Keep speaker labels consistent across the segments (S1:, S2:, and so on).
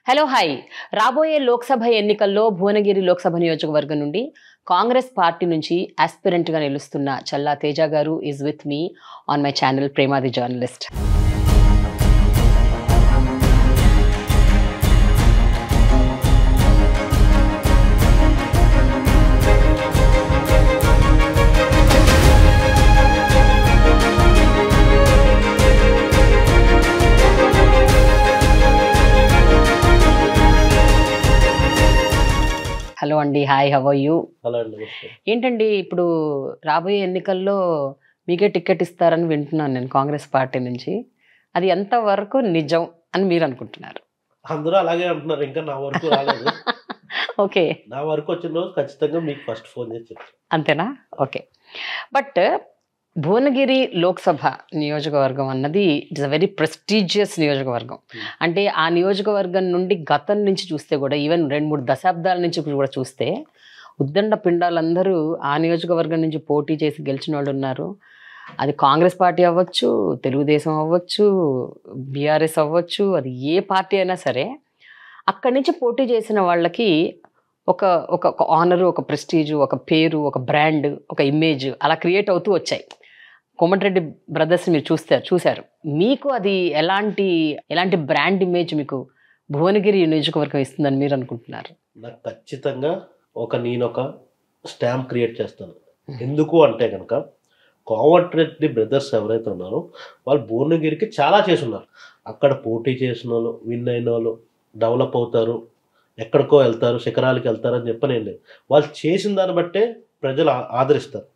S1: Hello hi రాబోయే లోక్సభ ఎన్నికల్లో భువనగిరి లోక్సభ నియోజకవర్గం నుండి కాంగ్రెస్ పార్టీ నుంచి ఆస్పిరెంట్ గా నిలుస్తున్న చల్లా తేజ గారు is with me on my channel ప్రేమాది జర్నలిస్ట్. హలో అండి, హాయ్, హవ్ ఆర్ యూ? ఏంటండి ఇప్పుడు రాబోయే ఎన్నికల్లో మీకే టికెట్ ఇస్తారని వింటున్నాను నేను కాంగ్రెస్ పార్టీ నుంచి. అది ఎంతవరకు నిజం అని మీరు అనుకుంటున్నారు?
S2: అందరూ అలాగే అంటున్నారు. ఇంకా నా వరకు రాలేదు.
S1: ఓకే,
S2: నా వరకు వచ్చిన రోజు ఖచ్చితంగా మీకు ఫస్ట్ ఫోన్ చేసి చెప్తాను.
S1: అంతేనా? ఓకే. బట్ భువనగిరి లోక్సభ నియోజకవర్గం అన్నది ఇట్స్ అ వెరీ ప్రెస్టీజియస్ నియోజకవర్గం. అంటే ఆ నియోజకవర్గం నుండి గతం నుంచి చూస్తే కూడా ఈవెన్ 2-3 దశాబ్దాల నుంచి కూడా చూస్తే ఉద్దండ పిండాలందరూ ఆ నియోజకవర్గం నుంచి పోటీ చేసి గెలిచిన వాళ్ళు ఉన్నారు. అది కాంగ్రెస్ పార్టీ అవ్వచ్చు, తెలుగుదేశం అవ్వచ్చు, బీఆర్ఎస్ అవ్వచ్చు, అది ఏ పార్టీ అయినా సరే అక్కడి నుంచి పోటీ చేసిన వాళ్ళకి ఒక ఒక ఆనరు, ఒక ప్రెస్టీజు, ఒక పేరు, ఒక బ్రాండ్, ఒక ఇమేజ్ అలా క్రియేట్ అవుతూ వచ్చాయి. కోమటిరెడ్డి బ్రదర్స్ మీరు చూశారు. మీకు అది ఎలాంటి బ్రాండ్ ఇమేజ్ మీకు భువనగిరి నియోజకవర్గం ఇస్తుందని మీరు అనుకుంటున్నారు?
S2: నాకు ఖచ్చితంగా నేను ఒక స్టాంప్ క్రియేట్ చేస్తాను. ఎందుకు అంటే కనుక కోమటిరెడ్డి బ్రదర్స్ ఎవరైతే ఉన్నారో వాళ్ళు భువనగిరికి చాలా చేస్తున్నారు. అక్కడ పోటీ చేసిన వాళ్ళు, విన్ అయిన వాళ్ళు డెవలప్ అవుతారు, ఎక్కడికో వెళ్తారు, శిఖరాలకి వెళ్తారు అని చెప్పని ఏం లేదు. వాళ్ళు చేసిన దాన్ని బట్టే ప్రజలు ఆదరిస్తారు.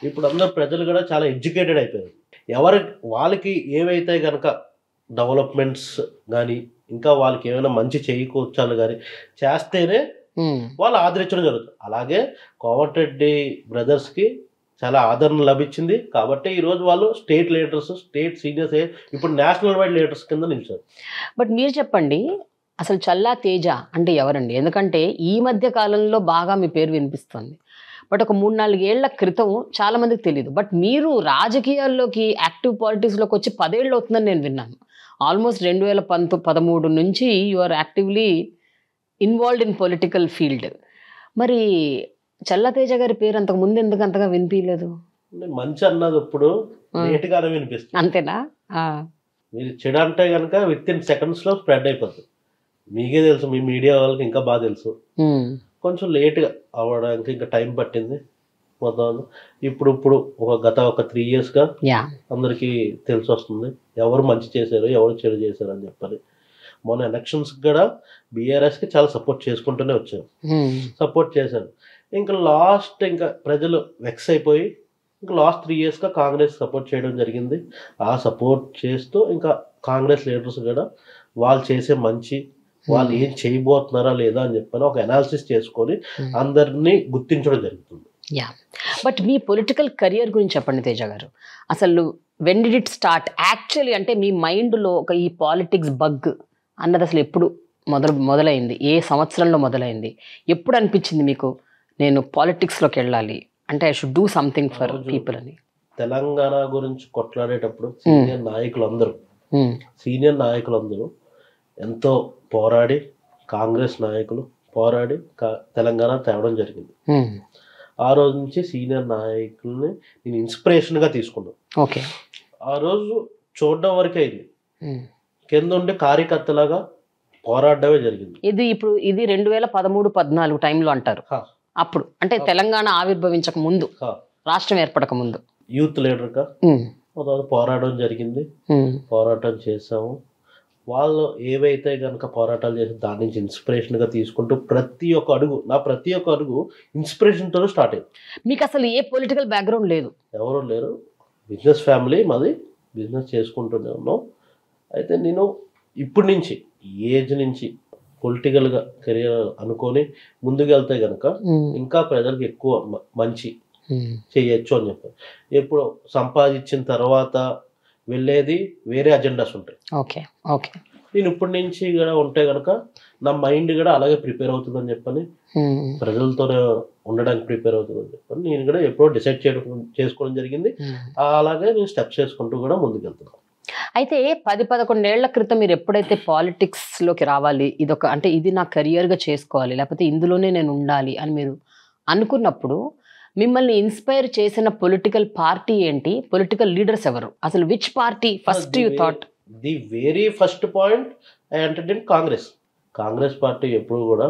S2: ఇప్పుడు అందరూ ప్రజలు కూడా చాలా ఎడ్యుకేటెడ్ అయిపోయారు. వాళ్ళకి ఏవైతే కనుక డెవలప్మెంట్స్ కానీ ఇంకా వాళ్ళకి ఏమైనా మంచి చేకూర్చాలి కానీ చేస్తేనే వాళ్ళు ఆదరించడం జరుగుతుంది. అలాగే కోమటిరెడ్డి బ్రదర్స్కి చాలా ఆదరణ లభించింది కాబట్టి ఈరోజు వాళ్ళు స్టేట్ లీడర్స్, స్టేట్ సీనియర్స్, ఇప్పుడు నేషనల్ వైడ్ లీడర్స్ కింద నిలిచారు.
S1: బట్ మీరు చెప్పండి, అసలు చల్లా తేజ అంటే ఎవరండి? ఎందుకంటే ఈ మధ్య కాలంలో బాగా మీ పేరు వినిపిస్తుంది. బట్ ఒక 3-4 ఏళ్ల క్రితం చాలా మందికి తెలియదు. బట్ మీరు రాజకీయాల్లోకి, యాక్టివ్ పాలిటిక్స్లోకి వచ్చి 10 ఏళ్ళు అవుతుందని నేను విన్నాను. ఆల్మోస్ట్ 2013 నుంచి you are actively involved in political field. మరి చల్లా తేజ గారి పేరు అంతకు ముందు ఎందుకు అంతగా వినిపించలేదు?
S2: మంచి అన్నది ఇప్పుడు లేట్గానే వినిపిస్తుంది.
S1: అంతేనా?
S2: మీరు చెడు అంటే కనుక విత్ ఇన్ సెకండ్స్లో స్ప్రెడ్ అయిపోతుంది. మీకే తెలుసు, మీ మీడియా వాళ్ళకి ఇంకా బాగా తెలుసు. కొంచెం లేట్గా అవ్వడానికి ఇంకా టైం పట్టింది మొత్తం. ఇప్పుడు గత 3 ఇయర్స్గా అందరికీ తెలిసి వస్తుంది ఎవరు మంచి చేశారు, ఎవరు చెడు చేశారు అని చెప్పాలి. మొన్న ఎలక్షన్స్కి కూడా బీఆర్ఎస్కి చాలా సపోర్ట్ చేసుకుంటూనే వచ్చారు, సపోర్ట్ చేశారు. ఇంకా ప్రజలు వెక్స్ అయిపోయి ఇంకా లాస్ట్ 3 ఇయర్స్గా కాంగ్రెస్ సపోర్ట్ చేయడం జరిగింది. ఆ సపోర్ట్ చేస్తూ ఇంకా కాంగ్రెస్ లీడర్స్ కూడా వాళ్ళు చేసే మంచి, వాళ్ళు ఏం చేయబోతున్నారా లేదా అని చెప్పని ఒక అనాలిసిస్ చేసుకొని అందరినీ గుర్తించడం జరుగుతుంది.
S1: బట్ మీ పొలిటికల్ కెరియర్ గురించి చెప్పండి తేజ గారు. అసలు when did it start actually? అంటే మీ మైండ్లో ఈ పాలిటిక్స్ బగ్ అన్నది అసలు ఎప్పుడు మొదలైంది? ఏ సంవత్సరంలో మొదలైంది? ఎప్పుడు అనిపించింది మీకు నేను పాలిటిక్స్లోకి వెళ్ళాలి అంటే I should do something for people అని?
S2: తెలంగాణ గురించి కొట్లాడేటప్పుడు సీనియర్ నాయకులందరూ ఎంతో పోరాడి, కాంగ్రెస్ నాయకులు పోరాడి తెలంగాణ తేవడం జరిగింది. ఆ రోజు నుంచి సీనియర్ నాయకుల్ని నేను ఇన్స్పిరేషన్గా తీసుకున్నాను.
S1: ఓకే.
S2: ఆ రోజు చూడడం వరకే అయింది, కింద ఉండే కార్యకర్తలాగా పోరాడమే జరిగింది.
S1: ఇది 2013-14 టైంలో అంటారు. అప్పుడు అంటే తెలంగాణ ఆవిర్భవించక ముందు, రాష్ట్రం ఏర్పడక ముందు
S2: యూత్ లీడర్గా పోరాడడం జరిగింది. పోరాటం చేసాము. వాళ్ళు ఏవైతే కనుక పోరాటాలు చేసి దాని నుంచి ఇన్స్పిరేషన్గా తీసుకుంటూ ప్రతి ఒక్క అడుగు ఇన్స్పిరేషన్తో స్టార్ట్ అయింది. మీకు
S1: అసలు ఏ పొలిటికల్ బ్యాక్గ్రౌండ్ లేదు?
S2: ఎవరు లేరు. బిజినెస్ ఫ్యామిలీ మాది, బిజినెస్ చేసుకుంటూనే ఉన్నాం. అయితే నేను ఇప్పటి నుంచి ఏజ్ నుంచి పొలిటికల్గా కెరియర్ అనుకొని ముందుకు వెళ్తే కనుక ఇంకా ప్రజలకు ఎక్కువ మంచి చేయొచ్చు అని చెప్పారు. ఎప్పుడు సంపాదించిన తర్వాత వెళ్ళేది వేరే అజెండాస్ ఉంటాయి.
S1: Okay okay.
S2: నేను ఇప్పటి నుంచి కూడా ఉంటే కనుక నా మైండ్ కూడా అలాగే ప్రిపేర్ అవుతుందని చెప్పని, ప్రజలతోనే ఉండడానికి ప్రిపేర్ అవుతుందని చెప్పని నేను కూడా ఎప్పుడో డిసైడ్ చేసుకోవడం జరిగింది. అలాగే నేను స్టెప్స్ చేసుకుంటూ కూడా ముందుకు వెళ్తున్నాను.
S1: అయితే 10-11 ఏళ్ల క్రితం మీరు ఎప్పుడైతే పాలిటిక్స్‌లోకి రావాలి, అంటే ఇది నా కెరియర్‌గా చేసుకోవాలి, లేకపోతే ఇందులోనే నేను ఉండాలి అని మీరు అనుకున్నప్పుడు, మిమ్మల్ని ఇన్‌స్పైర్ చేసిన పొలిటికల్ పార్టీ ఏంటి? పొలిటికల్ లీడర్స్ ఎవరు? అసలు which party first you thought?
S2: The very first point I entertain Congress. Congress party ఎప్పుడు కూడా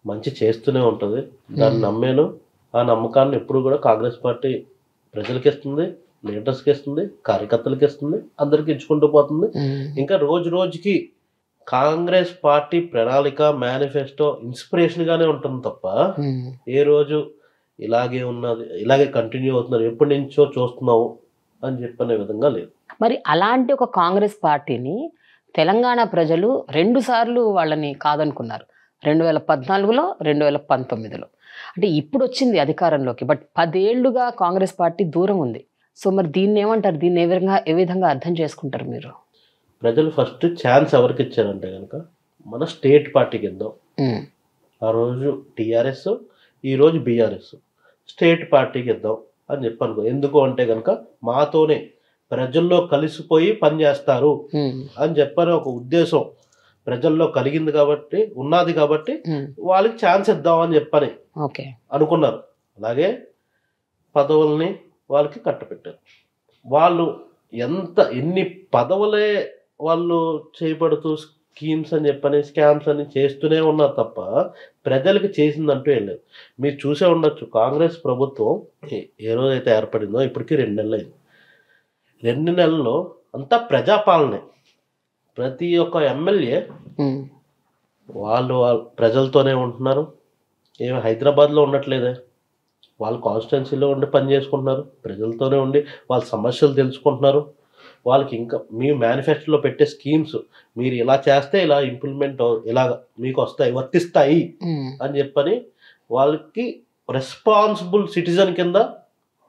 S2: మంచి చేస్తూనే ఉంటుంది. దాన్ని నమ్మాను. ఆ నమ్మకాన్ని ఎప్పుడు కూడా కాంగ్రెస్ పార్టీ ప్రజలకి ఇస్తుంది, లీడర్స్కి ఇస్తుంది, కార్యకర్తలకి ఇస్తుంది, అందరికి ఇచ్చుకుంటూ పోతుంది. ఇంకా రోజు రోజుకి కాంగ్రెస్ పార్టీ ప్రణాళిక, మేనిఫెస్టో ఇన్స్పిరేషన్గానే ఉంటుంది తప్ప ఏ రోజు ఇలాగే ఉన్నది, ఇలాగే కంటిన్యూ అవుతున్నారు, ఎప్పటి నుంచో చూస్తున్నావు అని చెప్పనే విధంగా లేదు.
S1: మరి అలాంటి ఒక కాంగ్రెస్ పార్టీని తెలంగాణ ప్రజలు 2 సార్లు వాళ్ళని కాదనుకున్నారు. 2014లో, 2019లో. అంటే ఇప్పుడు వచ్చింది అధికారంలోకి. బట్ 10 ఏళ్లుగా కాంగ్రెస్ పార్టీ దూరం ఉంది. సో మరి దీన్ని ఏమంటారు? దీన్ని ఏ విధంగా అర్థం చేసుకుంటారు మీరు?
S2: ప్రజలు ఫస్ట్ ఛాన్స్ ఎవరికి ఇచ్చారంటే కనుక మన స్టేట్ పార్టీకి ఇద్దాం. ఆ రోజు టీఆర్ఎస్, ఈరోజు బీఆర్ఎస్, స్టేట్ పార్టీకి ఇద్దాం అని చెప్పనుకో. ఎందుకు అంటే కనుక మాతోనే ప్రజల్లో కలిసిపోయి పనిచేస్తారు అని చెప్పని ఒక ఉద్దేశం ప్రజల్లో కలిగింది కాబట్టి, ఉన్నది కాబట్టి వాళ్ళకి ఛాన్స్ ఇద్దాం అని చెప్పని అనుకున్నారు. అలాగే పదవుల్ని వాళ్ళకి కట్టపెట్టారు. వాళ్ళు ఎన్ని పదవులే వాళ్ళు చేపడుతూ స్కీమ్స్ అని చెప్పని, స్కామ్స్ అని చేస్తూనే ఉన్నారు తప్ప ప్రజలకు చేసిందంటూ ఏం లేదు. మీరు చూసే ఉండొచ్చు, కాంగ్రెస్ ప్రభుత్వం ఏ రోజైతే ఏర్పడిందో ఇప్పటికీ 2 నెలలు అయింది. 2 నెలల్లో అంతా ప్రజాపాలనే. ప్రతి ఒక్క ఎమ్మెల్యే వాళ్ళు ప్రజలతోనే ఉంటున్నారు. ఏమి హైదరాబాద్లో ఉండట్లేదే, వాళ్ళు కాన్స్టిట్యున్సీలో ఉండి పని చేసుకుంటున్నారు, ప్రజలతోనే ఉండి వాళ్ళ సమస్యలు తెలుసుకుంటున్నారు. వాళ్ళకి ఇంకా మీ మేనిఫెస్టోలో పెట్టే స్కీమ్స్ మీరు ఇలా చేస్తే ఇలా ఇంప్లిమెంట్ ఇలా మీకు వస్తాయి, వర్తిస్తాయి అని చెప్పని వాళ్ళకి రెస్పాన్సిబుల్ సిటిజన్ కింద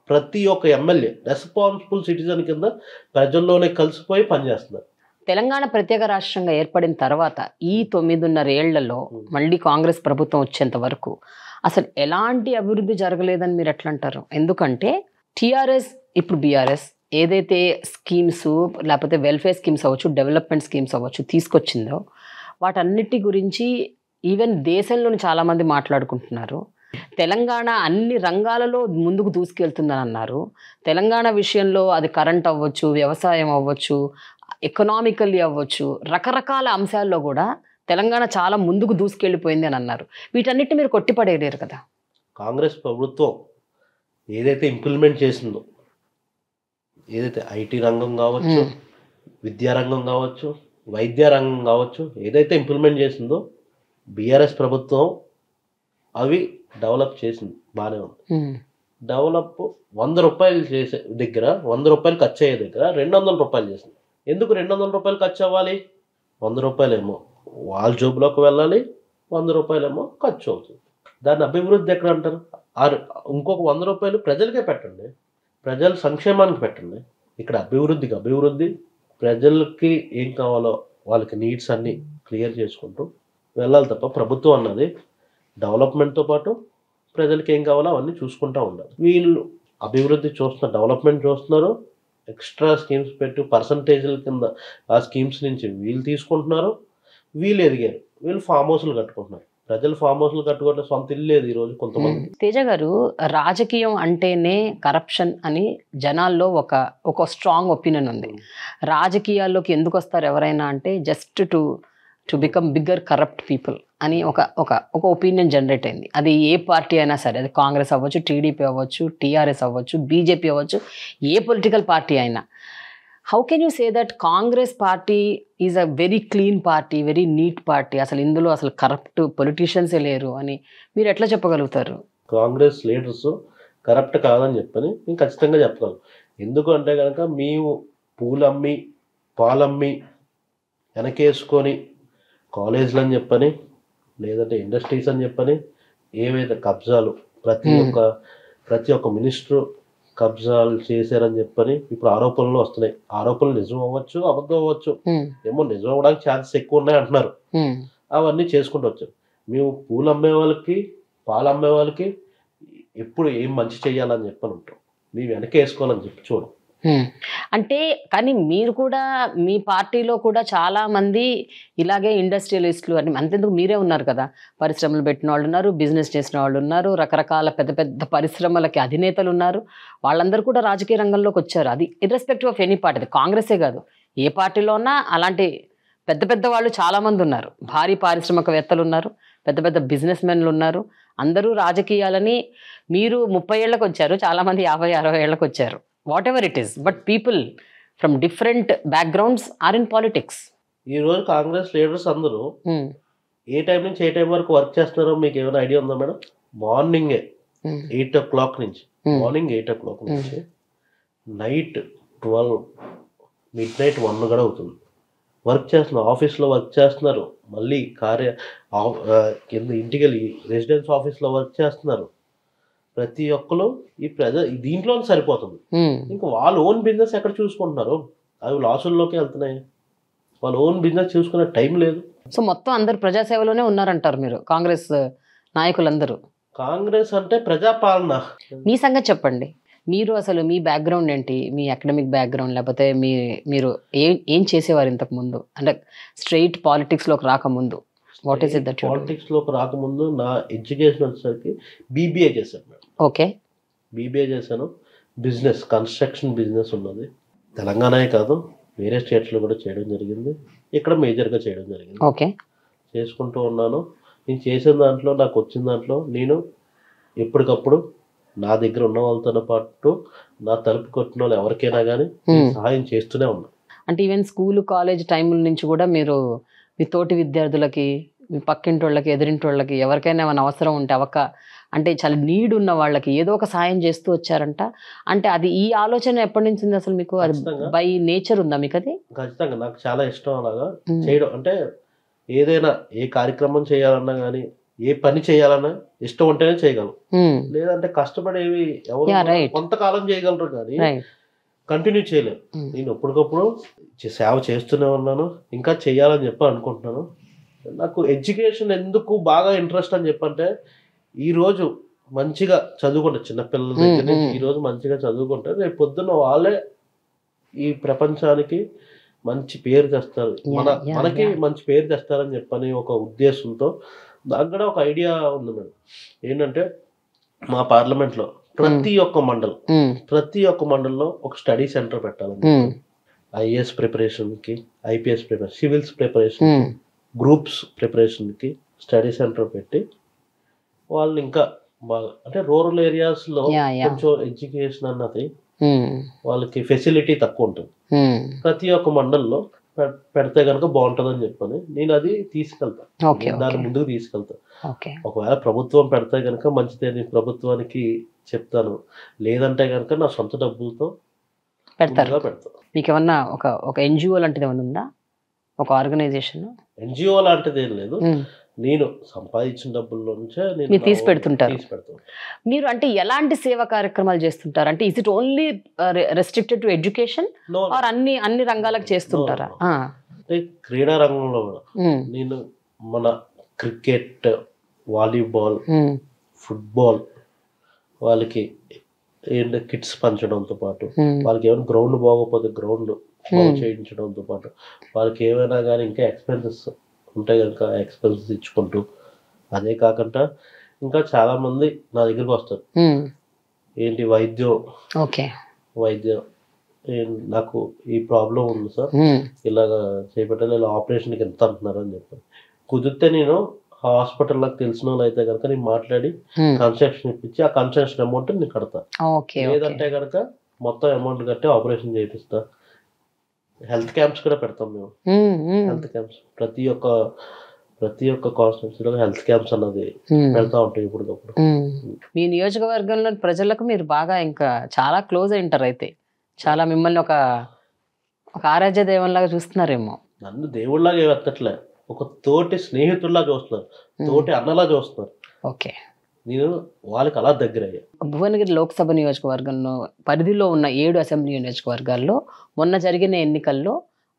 S2: ప్రతి ఒక్క ఎమ్మెల్యే రెస్పాన్సిబుల్ సిటిజన్ కింద ప్రజల్లోనే కలిసిపోయి పనిచేస్తున్నారు.
S1: తెలంగాణ ప్రత్యేక రాష్ట్రంగా ఏర్పడిన తర్వాత ఈ 9.5 ఏళ్లలో మళ్ళీ కాంగ్రెస్ ప్రభుత్వం వచ్చేంత వరకు అసలు ఎలాంటి అభివృద్ధి జరగలేదని మీరు ఎట్లా అంటారు? ఎందుకంటే టీఆర్ఎస్, ఇప్పుడు బీఆర్ఎస్ ఏదైతే స్కీమ్స్, లేకపోతే వెల్ఫేర్ స్కీమ్స్ అవ్వచ్చు, డెవలప్మెంట్ స్కీమ్స్ అవ్వచ్చు తీసుకొచ్చిందో వాటన్నిటి గురించి ఈవెన్ దేశంలోని చాలామంది మాట్లాడుకుంటున్నారు. తెలంగాణ అన్ని రంగాలలో ముందుకు దూసుకెళ్తుందని అన్నారు. తెలంగాణ విషయంలో అది కరెంట్ అవ్వచ్చు, వ్యవసాయం అవ్వచ్చు, ఎకనామికల్లీ అవ్వచ్చు, రకరకాల అంశాల్లో కూడా తెలంగాణ చాలా ముందుకు దూసుకెళ్ళిపోయింది అని అన్నారు. వీటన్నిటిని మీరు కొట్టిపడేయలేరు కదా.
S2: కాంగ్రెస్ ప్రభుత్వం ఏదైతే ఇంప్లిమెంట్ చేసిందో, ఏదైతే ఐటీ రంగం కావచ్చు, విద్యారంగం కావచ్చు, వైద్య రంగం కావచ్చు, ఏదైతే ఇంప్లిమెంట్ చేసిందో బీఆర్ఎస్ ప్రభుత్వం అవి డెవలప్ చేసింది, బాగానే ఉంది. డెవలప్ 100 రూపాయలు చేసే దగ్గర, 100 రూపాయలు ఖర్చు అయ్యే దగ్గర 200 రూపాయలు చేసింది. ఎందుకు 200 రూపాయలు ఖర్చు అవ్వాలి? 100 రూపాయలేమో వాళ్ళ జోబులోకి వెళ్ళాలి, 100 రూపాయలేమో ఖర్చు అవుతుంది. దాన్ని అభివృద్ధి ఎక్కడ అంటారు? ఇంకొక 100 రూపాయలు ప్రజలకే పెట్టండి, ప్రజల సంక్షేమానికి పెట్టండి. ఇక్కడ అభివృద్ధి ప్రజలకి ఏం కావాలో వాళ్ళకి నీడ్స్ అన్నీ క్లియర్ చేసుకుంటూ వెళ్ళాలి తప్ప ప్రభుత్వం అన్నది డెవలప్మెంట్తో పాటు ప్రజలకి ఏం కావాలో అవన్నీ చూసుకుంటూ ఉండాలి. వీళ్ళు అభివృద్ధి చూస్తున్నారు, డెవలప్మెంట్ చూస్తున్నారు, ఎక్స్ట్రా స్కీమ్స్ పెట్టి పర్సంటేజ్ల కింద ఆ స్కీమ్స్ నుంచి వీళ్ళు తీసుకుంటున్నారు. వీళ్ళు ఎదిగారు, వీళ్ళు ఫామ్ హౌస్లు కట్టుకుంటున్నారు. ప్రజలు ఫామ్ హౌస్లు కట్టుకుంటే సొంత ఇల్లు లేదు ఈరోజు కొంతమంది.
S1: తేజ గారు, రాజకీయం అంటేనే కరప్షన్ అని జనాల్లో ఒక స్ట్రాంగ్ ఒపీనియన్ ఉంది. రాజకీయాల్లోకి ఎందుకు వస్తారు ఎవరైనా అంటే just to become bigger corrupt people అని ఒక ఒపీనియన్ జనరేట్ అయింది. అది ఏ పార్టీ అయినా సరే, అది కాంగ్రెస్ అవ్వచ్చు, టీడీపీ అవ్వచ్చు, టీఆర్ఎస్ అవ్వచ్చు, బీజేపీ అవ్వచ్చు, ఏ పొలిటికల్ పార్టీ అయినా. How can you say that Congress party is a very clean party, very neat party, అసలు ఇందులో అసలు కరప్ట్ పొలిటీషియన్సే లేరు అని మీరు ఎట్లా చెప్పగలుగుతారు?
S2: కాంగ్రెస్ లీడర్స్ కరప్ట్ కాదని చెప్పని నేను ఖచ్చితంగా చెప్పగలను. ఎందుకు అంటే కనుక మేము పూలమ్మి పాలమ్మి వెనకేసుకొని కాలేజీలు అని చెప్పని, లేదంటే ఇండస్ట్రీస్ అని చెప్పని, ఏవైతే కబ్జాలు ప్రతి ఒక్క మినిస్టర్ కబ్జాలు చేశారని చెప్పని ఇప్పుడు ఆరోపణలు వస్తున్నాయి. ఆరోపణలు నిజం అవ్వచ్చు, అబద్ధం అవ్వచ్చు, ఏమో నిజం అవ్వడానికి ఛాన్సెస్ ఎక్కువ ఉన్నాయి అంటున్నారు. అవన్నీ చేసుకుంటూ వచ్చారు. మేము పూలు అమ్మే వాళ్ళకి, పాలు అమ్మే వాళ్ళకి ఎప్పుడు ఏం మంచి చేయాలని చెప్పని ఉంటాం. మేము వెనక వేసుకోవాలని చెప్పి చూడం.
S1: అంటే కానీ మీరు కూడా మీ పార్టీలో కూడా చాలా మంది ఇలాగే ఇండస్ట్రియలిస్టులు అని అంతెందుకు మీరే ఉన్నారు కదా, పరిశ్రమలు పెట్టిన వాళ్ళు ఉన్నారు, బిజినెస్ చేసిన వాళ్ళు ఉన్నారు, రకరకాల పెద్ద పెద్ద పరిశ్రమలకి అధినేతలు ఉన్నారు, వాళ్ళందరూ కూడా రాజకీయ రంగంలోకి వచ్చారు. అది ఇర్రెస్పెక్టివ్ ఆఫ్ ఎనీ పార్టీ, కాంగ్రెసే కాదు ఏ పార్టీలో ఉన్నా అలాంటి పెద్ద పెద్ద వాళ్ళు చాలా మంది ఉన్నారు, భారీ పారిశ్రామికవేత్తలు ఉన్నారు, పెద్ద పెద్ద బిజినెస్ మెన్లు ఉన్నారు. అందరూ రాజకీయాలని మీరు 30 ఏళ్ళకి వచ్చారు, చాలా మంది 50-60 ఏళ్ళకి వచ్చారు, whatever it is, but people from different backgrounds are in politics.
S2: ఈ రోజు కాంగ్రెస్ లీడర్స్ అందరూ ఏ టైం నుంచి ఏ టైం వరకు వర్క్ చేస్తున్నారో మీకు ఏమైనా ఐడియా ఉందా మేడం? మార్నింగే 8 o'clock నుంచి, మార్నింగ్ 8 o'clock నుంచి నైట్ 12 midnight 1 కూడా అవుతుంది వర్క్ చేస్తున్నారు. ఆఫీస్లో వర్క్ చేస్తున్నారు, మళ్ళీ కింద ఇంటికి వెళ్ళి రెసిడెన్స్ ఆఫీస్లో వర్క్ చేస్తున్నారు. ప్రతి ఒక్కరు దీంట్లో సరిపోతుంది. ఇంకా వాళ్ళ ఓన్ బిజినెస్ ఎక్కడ చూసుకుంటున్నారు? అవి లాసుల్లోకి వెళ్తున్నాయి. వాళ్ళ ఓన్ బిజినెస్ చూసుకునే టైం లేదు.
S1: సో మొత్తం అందరు ప్రజాసేవలోనే ఉన్నారంటారు మీరు, కాంగ్రెస్ నాయకులందరూ.
S2: కాంగ్రెస్ అంటే ప్రజాపాలన.
S1: మీ సంగతి చెప్పండి, మీరు అసలు మీ బ్యాక్గ్రౌండ్ ఏంటి, మీ అకాడమిక్ బ్యాక్గ్రౌండ్, లేకపోతే మీరు ఏం చేసేవారు ఇంతకు ముందు, అంటే స్ట్రైట్ పాలిటిక్స్లోకి రాకముందు? వాట్ ఈస్ ఇట్ దట్
S2: పాలిటిక్స్లోకి రాకముందు నా ఎడ్యుకేషన్ వచ్చేసరికి బీబీఏ చేశాను మేడం.
S1: ఓకే,
S2: బీబీఏ చేశాను. బిజినెస్, కన్స్ట్రక్షన్ బిజినెస్ ఉన్నది. తెలంగాణే కాదు వేరే స్టేట్స్లో కూడా చేయడం జరిగింది, ఇక్కడ మేజర్గా చేయడం జరిగింది.
S1: ఓకే,
S2: చేసుకుంటూ ఉన్నాను. నేను చేసిన దాంట్లో, నాకు వచ్చిన దాంట్లో నేను ఎప్పటికప్పుడు నా దగ్గర ఉన్న వాళ్ళతో పాటు నా తలుపు కొట్టిన వాళ్ళు ఎవరికైనా కానీ సహాయం చేస్తూనే ఉన్నా.
S1: అంటే ఈవెన్ స్కూల్ కాలేజ్ టైముల నుంచి కూడా మీరు మీ తోటి విద్యార్థులకి, మీ పక్కింటి వాళ్ళకి, ఎదురింటి వాళ్ళకి, ఎవరికైనా ఏమైనా అవసరం ఉంటే అంటే చాలా నీడ్ ఉన్న వాళ్ళకి ఏదో ఒక సాయం చేస్తూ వచ్చారంట. అంటే అది ఈ ఆలోచన ఎప్పటి నుంచి ఉంది అసలు మీకు? అది బై నేచర్ ఉందా మీకు? అది
S2: ఖచ్చితంగా నాకు చాలా ఇష్టం అలాగా చేయడం. అంటే ఏదైనా ఏ కార్యక్రమం చేయాలన్నా కానీ, ఏ పని చేయాలన్నా ఇష్టం ఉంటేనే చేయగలం, లేదంటే కష్టపడేవి ఎవరు కొంతకాలం చేయగలరు కానీ కంటిన్యూ చేయలేరు. నేను ఎప్పటికప్పుడు సేవ చేస్తూనే ఉన్నాను, ఇంకా చేయాలని చెప్పి అనుకుంటున్నాను. నాకు ఎడ్యుకేషన్ ఎందుకు బాగా ఇంట్రెస్ట్ అని చెప్పంటే, ఈరోజు మంచిగా చదువుకుంటే, చిన్నపిల్లల దగ్గర నుంచి ఈరోజు మంచిగా చదువుకుంటే రేపు పొద్దున్న వాళ్ళే ఈ ప్రపంచానికి మంచి పేరు తెస్తారు, మనకి మంచి పేరు తెస్తారని చెప్పని ఒక ఉద్దేశంతో నాకు కూడా ఒక ఐడియా ఉంది మేడం. ఏంటంటే మా పార్లమెంట్లో ప్రతి ఒక్క మండలంలో ఒక స్టడీ సెంటర్ పెట్టాలని, ఐఏఎస్ ప్రిపరేషన్కి, IPS preparation, civils preparation, groups ప్రిపరేషన్కి స్టడీ సెంటర్ పెట్టి వాళ్ళు ఇంకా బాగా, అంటే రూరల్ ఏరియాస్లో కొంచెం ఎడ్యుకేషన్ అన్నది వాళ్ళకి ఫెసిలిటీ తక్కువ ఉంటుంది, ప్రతి ఒక్క మండలంలో పెడితే కనుక బాగుంటుందని చెప్పని నేను అది తీసుకెళ్తాను, దాని ముందుకు తీసుకెళ్తాను. ఒకవేళ ప్రభుత్వం పెడితే కనుక మంచిదే, నేను ప్రభుత్వానికి చెప్తాను, లేదంటే కనుక నా సొంత డబ్బులతో పెడతాను.
S1: మీకు ఏమన్నా ఒక ఎన్జిఓ లాంటిది ఏమన్నా ఉందా, ఒక ఆర్గనైజేషన్?
S2: ఎన్జిఓ లాంటిది ఏం లేదు, నేను సంపాదించిన డబ్బుల్లో నుంచే
S1: మీరు తీసి పెడుతుంటారు. మీరు అంటే ఎలాంటి సేవా కార్యక్రమాలు చేస్తుంటారు? అంటే is it only restricted to education or అన్ని రంగాలకు చేస్తుంటారా?
S2: క్రీడా రంగంలో కూడా నేను మన క్రికెట్, వాలీబాల్, ఫుట్బాల్ వాళ్ళకి ఏంటంటే కిట్స్ పంచడంతో పాటు, వాళ్ళకి ఏమైనా గ్రౌండ్ బాగోకపోతే గ్రౌండ్ చేయించడంతో పాటు, వాళ్ళకి ఏమైనా కానీ ఇంకా ఎక్స్పెన్సెస్ ఉంటాయి కనుక ఎక్స్పెన్సెస్ ఇచ్చుకుంటూ, అదే కాకుండా ఇంకా చాలా మంది నా దగ్గరికి వస్తారు, ఏంటి వైద్యం నాకు ఈ ప్రాబ్లం ఉంది సార్, ఇలాగ చేపట్టాలి, ఇలా ఆపరేషన్కి ఎంత అంటున్నారు అని చెప్పాను. కుదిరితే నేను హాస్పిటల్ నాకు తెలిసిన వాళ్ళు అయితే కనుక నేను మాట్లాడి కన్స్ట్రక్షన్ ఇప్పించి ఆ కన్స్ట్రక్షన్ అమౌంట్ నేను కడతా, లేదంటే కనుక మొత్తం అమౌంట్ కట్టి ఆపరేషన్ చేపిస్తా. హెల్త్ క్యాంప్స్ కూడా పెడతాం మేము, హెల్త్ క్యాంప్స్ ప్రతి ఒక్క కాన్స్టిట్యూన్సీలో హెల్త్ క్యాంప్స్ అన్నది పెడతా ఉంటాయి ఇప్పటికప్పుడు.
S1: మీ నియోజకవర్గంలో ప్రజలకు మీరు బాగా ఇంకా చాలా క్లోజ్ అయి ఉంటారు అయితే, చాలా మిమ్మల్ని ఒక ఆరాధ్య దేవునిలాగా చూస్తున్నారేమో.
S2: నన్ను దేవుళ్ళలాగా ఎత్తట్లే, ఒక తోటి స్నేహితుల్లా చూస్తున్నారు, తోటి అన్నలా చూస్తున్నారు.
S1: ఓకే,
S2: నేను వాళ్ళకి అలా దగ్గర అయ్యా.
S1: భువనగిరి లోక్సభ నియోజకవర్గంలో పరిధిలో ఉన్న 7 అసెంబ్లీ నియోజకవర్గాల్లో మొన్న జరిగిన ఎన్నికల్లో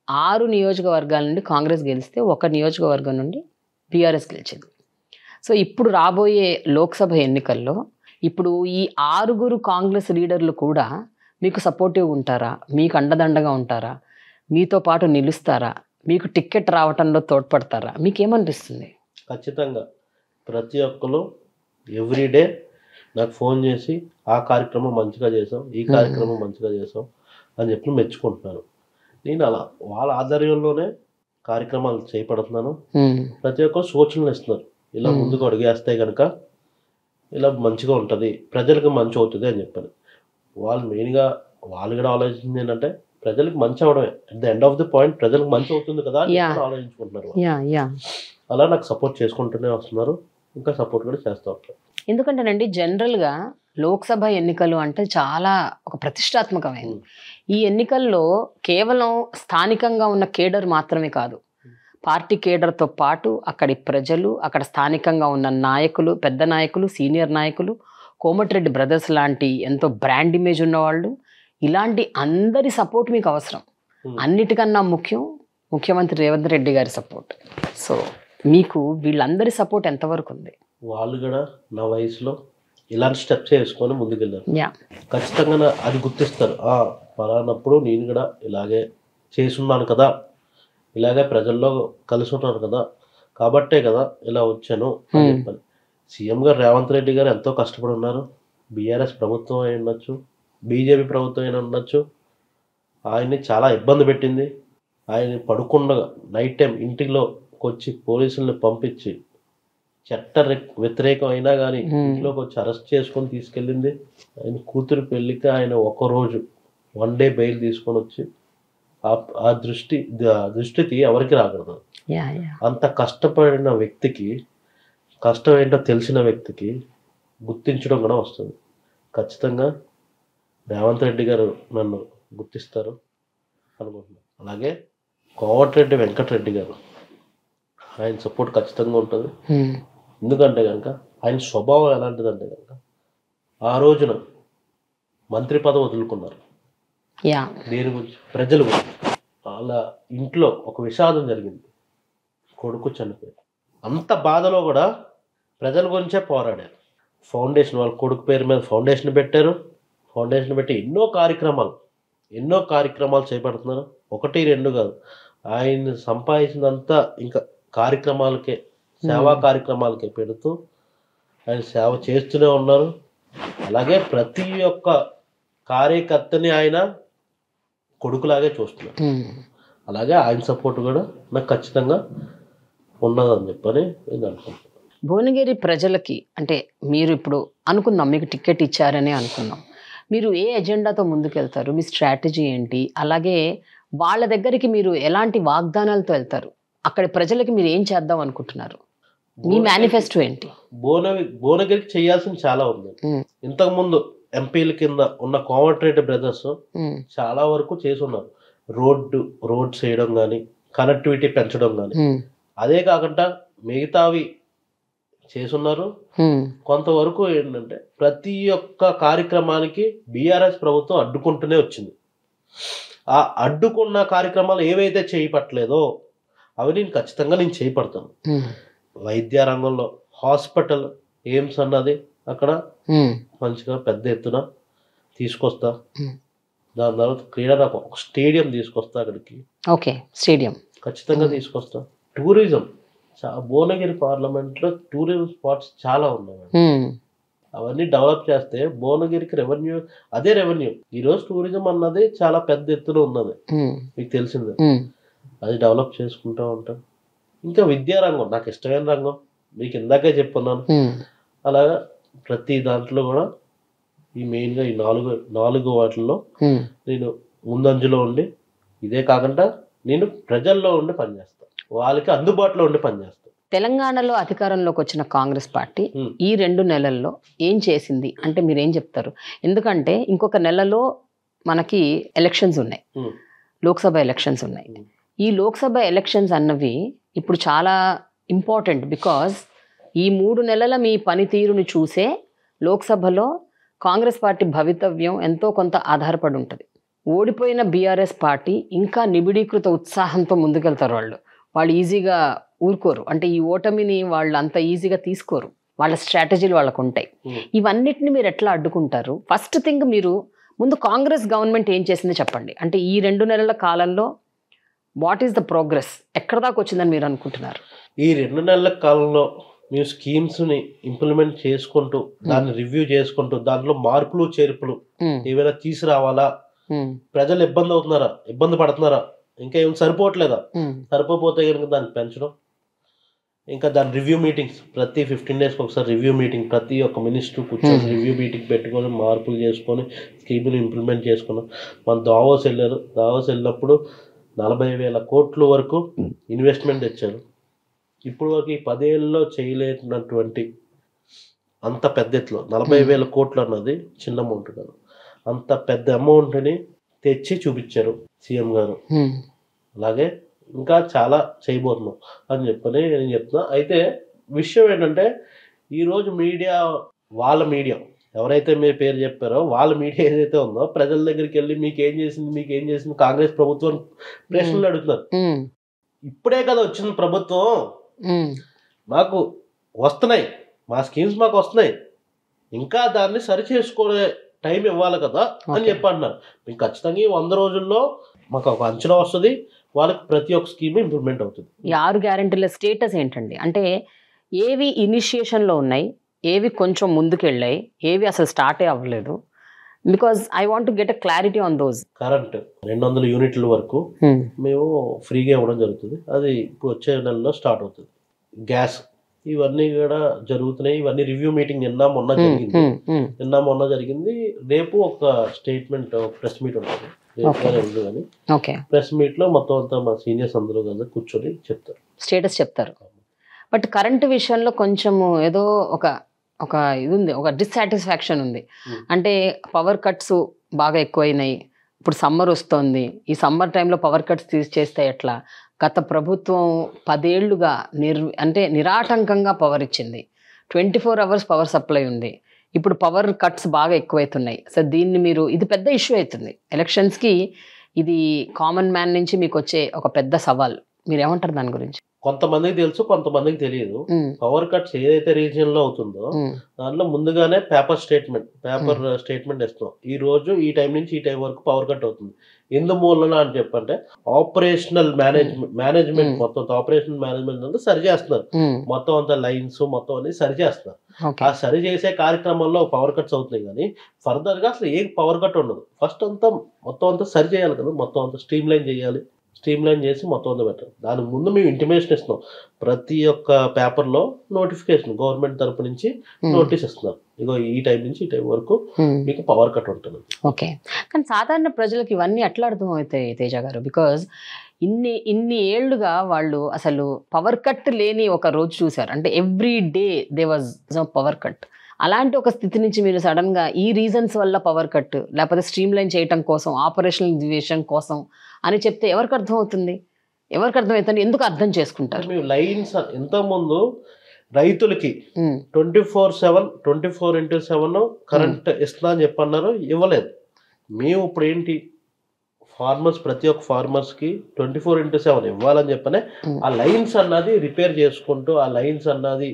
S1: 6 నియోజకవర్గాల నుండి కాంగ్రెస్ గెలిస్తే 1 నియోజకవర్గం నుండి బీఆర్ఎస్ గెలిచింది. సో ఇప్పుడు రాబోయే లోక్సభ ఎన్నికల్లో ఇప్పుడు ఈ 6 కాంగ్రెస్ లీడర్లు కూడా మీకు సపోర్టివ్ ఉంటారా, మీకు అండదండగా ఉంటారా, మీతో పాటు నిలుస్తారా, మీకు టికెట్ రావటంలో తోడ్పడతారా, మీకేమనిపిస్తుంది?
S2: ఖచ్చితంగా ప్రతి ఒక్కరు ఎవ్రీడే నాకు ఫోన్ చేసి ఆ కార్యక్రమం మంచిగా చేసాం, ఈ కార్యక్రమం మంచిగా చేసాం అని చెప్పి మెచ్చుకుంటున్నారు. నేను అలా వాళ్ళ ఆధ్వర్యంలోనే కార్యక్రమాలు చేపడుతున్నాను. ప్రతి ఒక్కరు సూచనలు ఇస్తున్నారు, ఇలా ముందుకు అడిగేస్తే కనుక ఇలా మంచిగా ఉంటుంది, ప్రజలకు మంచి అవుతుంది అని చెప్పాను. వాళ్ళు మెయిన్గా వాళ్ళు కూడా ఆలోచించింది ఏంటంటే ప్రజలకు మంచి అవడమే. At the end of the point ప్రజలకు మంచి అవుతుంది కదా అని ఆలోచించుకుంటున్నారు. అలా నాకు సపోర్ట్ చేసుకుంటూనే వస్తున్నారు, ఇంకా సపోర్ట్ కూడా చేస్తూ ఉంటారు.
S1: ఎందుకంటేనండి జనరల్గా లోక్సభ ఎన్నికలు అంటే చాలా ఒక ప్రతిష్టాత్మకమైనది. ఈ ఎన్నికల్లో కేవలం స్థానికంగా ఉన్న కేడర్ మాత్రమే కాదు, పార్టీ కేడర్తో పాటు అక్కడి ప్రజలు, అక్కడ స్థానికంగా ఉన్న నాయకులు, పెద్ద నాయకులు, సీనియర్ నాయకులు, కోమటిరెడ్డి బ్రదర్స్ లాంటి ఎంతో బ్రాండ్ ఇమేజ్ ఉన్నవాళ్ళు, ఇలాంటి అందరి సపోర్ట్ మీకు అవసరం. అన్నిటికన్నా ముఖ్యం ముఖ్యమంత్రి రేవంత్ రెడ్డి గారి సపోర్ట్. సో మీకు వీళ్ళందరి సపోర్ట్ ఎంతవరకు ఉంది?
S2: వాళ్ళు కూడా నా వయసులో ఇలాంటి స్టెప్స్ వేసుకొని ముందుకెళ్ళారు. ఖచ్చితంగా అది గుర్తిస్తారు. పలానప్పుడు నేను కూడా ఇలాగే చేసున్నాను కదా, ఇలాగే ప్రజల్లో కలిసి ఉన్నాను కదా, కాబట్టే కదా ఇలా వచ్చాను అని చెప్పాను. సీఎం గారు రేవంత్ రెడ్డి గారు ఎంతో కష్టపడి ఉన్నారు. బీఆర్ఎస్ ప్రభుత్వం అయి ఉండొచ్చు, బీజేపీ ప్రభుత్వం అయినా ఉండొచ్చు, ఆయన్ని చాలా ఇబ్బంది పెట్టింది. ఆయన పడుకుండగా నైట్ టైం ఇంటిలోకి వచ్చి పోలీసుల్ని పంపించి చట్ట వ్యతిరేకం అయినా కానీ ఇంట్లోకి వచ్చి అరెస్ట్ చేసుకొని తీసుకెళ్ళింది. ఆయన కూతురు పెళ్ళికి ఆయన ఒకరోజు 1 డే బెయిల్ తీసుకొని వచ్చి ఆ దృష్టికి ఎవరికి రాకూడదు. అంత కష్టపడిన వ్యక్తికి కష్టం ఏంటో తెలిసిన వ్యక్తికి గుర్తించడం కూడా వస్తుంది. ఖచ్చితంగా రేవంత్ రెడ్డి గారు నన్ను గుర్తిస్తారు అనుకుంటున్నాను. అలాగే కోమటిరెడ్డి వెంకటరెడ్డి గారు, ఆయన సపోర్ట్ ఖచ్చితంగా ఉంటుంది. ఎందుకంటే కనుక ఆయన స్వభావం ఎలాంటిదంటే కనుక ఆ రోజున మంత్రి పదవి వదులుకున్నారు. దేని గురించి? ప్రజల గురించి. వాళ్ళ ఇంట్లో ఒక విషాదం జరిగింది, కొడుకు చనిపోయి. అంత బాధలో కూడా ప్రజల గురించే పోరాడారు. ఫౌండేషన్, వాళ్ళ కొడుకు పేరు మీద ఫౌండేషన్ పెట్టారు. ఫౌండేషన్ పెట్టి ఎన్నో కార్యక్రమాలు చేపడుతున్నారు. 1, 2 కాదు, ఆయన సంపాదించినంతా ఇంకా కార్యక్రమాలకే, సేవా కార్యక్రమాలకే పెడుతూ ఆయన సేవ చేస్తూనే ఉన్నారు. అలాగే ప్రతి ఒక్క కార్యకర్తని ఆయన కొడుకులాగే చూస్తున్నారు. అలాగే ఆయన సపోర్ట్ కూడా నాకు ఖచ్చితంగా ఉన్నదని చెప్పని నేను అనుకుంటున్నాను.
S1: భువనగిరి ప్రజలకి అంటే మీరు ఇప్పుడు అనుకుందాం, మీకు టికెట్ ఇచ్చారని అనుకుందాం, మీరు ఏ ఎజెండాతో ముందుకెళ్తారు, మీ స్ట్రాటజీ ఏంటి, అలాగే వాళ్ళ దగ్గరికి మీరు ఎలాంటి వాగ్దానాలతో వెళ్తారు, అక్కడ ప్రజలకి మీరు ఏం చేద్దాం అనుకుంటున్నారు, మీ మేనిఫెస్టో ఏంటి?
S2: భువనగిరికి చేయాల్సింది చాలా ఉంది. ఇంతకుముందు ఎంపీల కింద ఉన్న కోమటిరెడ్డి బ్రదర్స్ చాలా వరకు చేసి ఉన్నారు. రోడ్స్ వేయడం కానీ, కనెక్టివిటీ పెంచడం కానీ. అదే కాకుండా మిగతావి చేసున్నారు. కొంతవరకు ఏంటంటే ప్రతి ఒక్క కార్యక్రమానికి బీఆర్ఎస్ ప్రభుత్వం అడ్డుకుంటూనే వచ్చింది. ఆ అడ్డుకున్న కార్యక్రమాలు ఏవైతే చేయపట్లేదో అవి నేను ఖచ్చితంగా చేపడతాను. వైద్య రంగంలో హాస్పిటల్, ఎయిమ్స్ అన్నది అక్కడ మంచిగా పెద్ద ఎత్తున తీసుకొస్తా. దాని తర్వాత క్రీడారంగం, ఒక స్టేడియం తీసుకొస్తా అక్కడికి.
S1: ఓకే, స్టేడియం ఖచ్చితంగా
S2: తీసుకొస్తా. టూరిజం, భువనగిరి పార్లమెంట్లో టూరిజం స్పాట్స్ చాలా ఉన్నాయి. అవన్నీ డెవలప్ చేస్తే భువనగిరికి రెవెన్యూ, అదే రెవెన్యూ. ఈరోజు టూరిజం అన్నది చాలా పెద్ద ఎత్తున ఉన్నది, మీకు తెలిసిందే. అది డెవలప్ చేసుకుంటూ ఉంటాం. ఇంకా విద్యారంగం నాకు ఇష్టమైన రంగం, మీకు ఇందాకే చెప్పున్నాను. అలాగా ప్రతి దాంట్లో కూడా ఈ మెయిన్గా ఈ నాలుగు వాటిల్లో నేను ముందంజలో ఉండి, ఇదే కాకుండా నేను ప్రజల్లో ఉండి పనిచేస్తాను, వాళ్ళకి అందుబాటులో ఉండి పనిచేస్తాను.
S1: తెలంగాణలో అధికారంలోకి వచ్చిన కాంగ్రెస్ పార్టీ ఈ 2 నెలల్లో ఏం చేసింది అంటే మీరు ఏం చెప్తారు? ఎందుకంటే ఇంకొక నెలలో మనకి ఎలక్షన్స్ ఉన్నాయి, లోక్సభ ఎలక్షన్స్ ఉన్నాయి. ఈ లోక్సభ ఎలక్షన్స్ అన్నవి ఇప్పుడు చాలా ఇంపార్టెంట్. బికాజ్ ఈ 3 నెలల మీ పనితీరుని చూసే లోక్సభలో కాంగ్రెస్ పార్టీ భవితవ్యం ఎంతో కొంత ఆధారపడి ఉంటుంది. ఓడిపోయిన బీఆర్ఎస్ పార్టీ ఇంకా నిబిడీకృత ఉత్సాహంతో ముందుకెళ్తారు. వాళ్ళు ఈజీగా ఊరుకోరు. అంటే ఈ ఓటమిని వాళ్ళు అంత ఈజీగా తీసుకోరు, వాళ్ళ స్ట్రాటజీలు వాళ్ళకు ఉంటాయి. ఇవన్నిటిని మీరు ఎట్లా అడ్డుకుంటారు? ఫస్ట్ థింగ్, మీరు ముందు కాంగ్రెస్ గవర్నమెంట్ ఏం చేసింది చెప్పండి. అంటే ఈ 2 నెలల కాలంలో వాట్ ఈస్ ద ప్రోగ్రెస్, ఎక్కడ దాకా వచ్చిందని మీరు అనుకుంటున్నారు?
S2: ఈ 2 నెలల కాలంలో మేము స్కీమ్స్ని ఇంప్లిమెంట్ చేసుకుంటూ దాన్ని రివ్యూ చేసుకుంటూ దాంట్లో మార్పులు చేర్పులు ఏమైనా తీసుకురావాలా, ప్రజలు ఇబ్బంది పడుతున్నారా, ఇంకా ఏమి సరిపోవట్లేదా, సరిపోతే కనుక దాన్ని పెంచడం, ఇంకా దాని రివ్యూ మీటింగ్స్ ప్రతి 15 డేస్కి ఒకసారి రివ్యూ మీటింగ్, ప్రతి ఒక్క మినిస్టర్ కూర్చొని రివ్యూ మీటింగ్ పెట్టుకొని మార్పులు చేసుకొని స్కీములు ఇంప్లిమెంట్ చేసుకున్నాం. మన దావోస్ వెళ్ళినప్పుడు 40,000 కోట్ల వరకు ఇన్వెస్ట్మెంట్ తెచ్చారు. ఇప్పుడు వరకు ఈ 10 ఏళ్ళలో చేయలేనటువంటి అంత పెద్ద ఎత్తులో 40,000 కోట్లు అన్నది చిన్న అమౌంట్ కాదు, అంత పెద్ద అమౌంట్ని తెచ్చి చూపించారు సీఎం గారు. అలాగే ఇంకా చాలా చేయబోతున్నాం అని చెప్పని నేను చెప్తున్నా. అయితే విషయం ఏంటంటే ఈరోజు వాళ్ళ మీడియా ఎవరైతే మీరు పేరు చెప్పారో వాళ్ళ మీడియా ఏదైతే ఉందో ప్రజల దగ్గరికి వెళ్ళి మీకేం చేసింది కాంగ్రెస్ ప్రభుత్వం ప్రశ్నలు అడుగుతున్నారు. ఇప్పుడే కదా వచ్చింది ప్రభుత్వం, మాకు వస్తున్నాయి, మా స్కీమ్స్ మాకు వస్తున్నాయి, ఇంకా దాన్ని సరి చేసుకునే టైం ఇవ్వాలి కదా అని చెప్పి అంటున్నారు. మీకు ఖచ్చితంగా 100 రోజుల్లో మాకు ఒక అంచనా వస్తుంది, వాళ్ళకి ప్రతి ఒక్క స్కీమ్ ఇంప్లిమెంట్ అవుతుంది.
S1: ఈ 6 గ్యారెంటీల స్టేటస్ ఏంటండి? అంటే ఏవి ఇనిషియేషన్లో ఉన్నాయి, ఏవి కొంచెం ముందుకెళ్ళాయి, ఏవి అసలు స్టార్టే అవ్వలేదు? Because I want to get a clarity on those.
S2: Current 200 యూనిట్ల వరకు మేము ఫ్రీగా ఇవ్వడం జరుగుతుంది, అది ఇప్పుడు వచ్చే నెలలో స్టార్ట్ అవుతుంది. గ్యాస్ ఇవన్నీ కూడా జరుగుతున్నాయి. ఇవన్నీ రివ్యూ మీటింగ్ నిన్న మొన్న జరిగింది. రేపు ఒక స్టేట్మెంట్ ప్రెస్ మీట్ ఉంటుంది, కానీ ప్రెస్ మీట్ లో మొత్తం అంతా మా సీనియర్స్ అందరూ కదా కూర్చొని స్టేటస్ చెప్తారు.
S1: బట్ కరెంట్ విషయంలో కొంచెం ఏదో ఒక ఇది ఉంది, ఒక డిస్సాటిస్ఫాక్షన్ ఉంది. అంటే పవర్ కట్స్ బాగా ఎక్కువైనాయి, ఇప్పుడు సమ్మర్ వస్తుంది, ఈ సమ్మర్ టైంలో పవర్ కట్స్ చేస్తే ఎట్లా? గత ప్రభుత్వం 10 ఏళ్లుగా నిరాటంకంగా పవర్ ఇచ్చింది, 24 hours పవర్ సప్లై ఉంది. ఇప్పుడు పవర్ కట్స్ బాగా ఎక్కువైతున్నాయి. సో దీన్ని ఇది పెద్ద ఇష్యూ అవుతుంది ఎలక్షన్స్కి. ఇది కామన్ మ్యాన్ నుంచి మీకు వచ్చే ఒక పెద్ద సవాల్. మీరు ఏమంటారు దాని గురించి?
S2: కొంతమందికి తెలుసు, కొంతమందికి తెలియదు. పవర్ కట్స్ ఏదైతే రీజియన్ లో అవుతుందో దాంట్లో ముందుగానే పేపర్ స్టేట్మెంట్ ఇస్తాం, ఈ రోజు ఈ టైం నుంచి ఈ టైం వరకు పవర్ కట్ అవుతుంది. ఎందు మూలన అని చెప్పంటే ఆపరేషనల్ మేనేజ్మెంట్ మొత్తం ఆపరేషనల్ మేనేజ్మెంట్ అంతా సరి చేస్తున్నారు. మొత్తం అంతా లైన్స్ మొత్తం అనేది సరి చేస్తున్నారు. ఆ సరి చేసే కార్యక్రమంలో పవర్ కట్స్ అవుతున్నాయి, కానీ ఫర్దర్ గా అసలు ఏ పవర్ కట్ ఉండదు. ఫస్ట్ మొత్తం అంతా సరి చేయాలి కదా, మొత్తం అంతా స్ట్రీమ్ లైన్ చేసి మొత్తం అంతా పెట్టాలి. దానికి ముందు మేము ఇంటిమేషన్ ఇస్తున్నాం, ప్రతి ఒక్క పేపర్లో నోటిఫికేషన్ గవర్నమెంట్ తరపు నుంచి నోటీస్ ఇస్తున్నారు, ఇగో ఈ టైం నుంచి ఈ టైం వరకు మీకు పవర్ కట్ ఉంటుంది.
S1: ఓకే, కానీ సాధారణ ప్రజలకు ఇవన్నీ ఎట్లా అర్థమవుతాయి తేజ గారు? బికాజ్ ఇన్ని ఏళ్లుగా వాళ్ళు అసలు పవర్ కట్ లేని ఒక రోజు చూసారు. అంటే every day they was power cut. అలాంటి ఒక స్థితి నుంచి మీరు సడన్ గా ఈ రీజన్స్ వల్ల పవర్ కట్, లేకపోతే స్ట్రీమ్ లైన్ చేయటం కోసం, ఆపరేషనల్ డివిజన్ కోసం అని చెప్తే ఎవరికి అర్థమవుతుంది? ఎందుకు అర్థం చేసుకుంటారు?
S2: మేము లైన్స్ ఇంతకుముందు రైతులకి 24/7 కరెంట్ ఇస్తా అని చెప్పన్నారు, ఇవ్వలేదు. మేము ఇప్పుడు ఏంటి, ప్రతి ఒక్క ఫార్మర్స్కి 24/7 ఇవ్వాలని చెప్పనే ఆ లైన్స్ అన్నది రిపేర్ చేసుకుంటూ, ఆ లైన్స్ అన్నది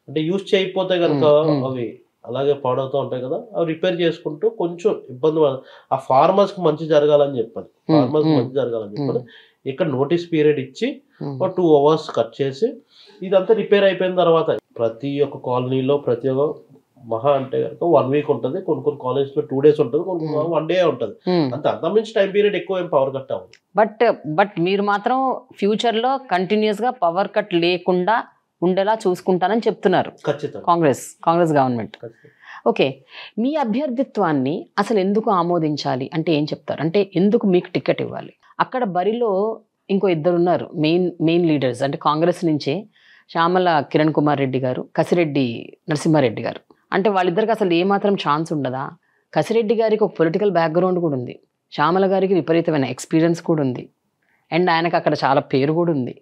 S2: అంటే యూజ్ చేయకపోతే కనుక అవి అలాగే పాడవుతూ ఉంటాయి కదా, అవి రిపేర్ చేసుకుంటూ కొంచెం ఇబ్బంది ఆ ఫార్మర్స్కి మంచి జరగాలని చెప్పాలి. ఇక్కడ నోటీస్ పీరియడ్ ఇచ్చి 2 hours కట్ చేసి ఇదంతా రిపేర్ అయిపోయిన తర్వాత ప్రతి ఒక్క కాలనీలో ప్రతి ఒక్క మహా అంటే కనుక 1 week ఉంటుంది, కొన్ని కాలేజ్లో 2 days ఉంటుంది, కొన్ని 1 day ఉంటుంది. అంతమించి టైం పీరియడ్ ఎక్కువ ఏం పవర్ కట్ అవ్వదు.
S1: బట్ మీరు మాత్రం ఫ్యూచర్లో కంటిన్యూస్గా పవర్ కట్ లేకుండా ఉండేలా చూసుకుంటానని చెప్తున్నారు కాంగ్రెస్ గవర్నమెంట్. ఓకే, మీ అభ్యర్థిత్వాన్ని అసలు ఎందుకు ఆమోదించాలి అంటే ఏం చెప్తారు? అంటే ఎందుకు మీకు టికెట్ ఇవ్వాలి? అక్కడ బరిలో ఇంకో 2 ఉన్నారు మెయిన్ లీడర్స్, అంటే కాంగ్రెస్ నుంచే శ్యామల కిరణ్ కుమార్ రెడ్డి గారు, కసిరెడ్డి నరసింహారెడ్డి గారు. అంటే వాళ్ళిద్దరికి అసలు ఏమాత్రం ఛాన్స్ ఉండదా? కసిరెడ్డి గారికి ఒక పొలిటికల్ బ్యాక్గ్రౌండ్ కూడా ఉంది, శ్యామల గారికి విపరీతమైన ఎక్స్పీరియన్స్ కూడా ఉంది, అండ్ ఆయనకు అక్కడ చాలా పేరు కూడా ఉంది,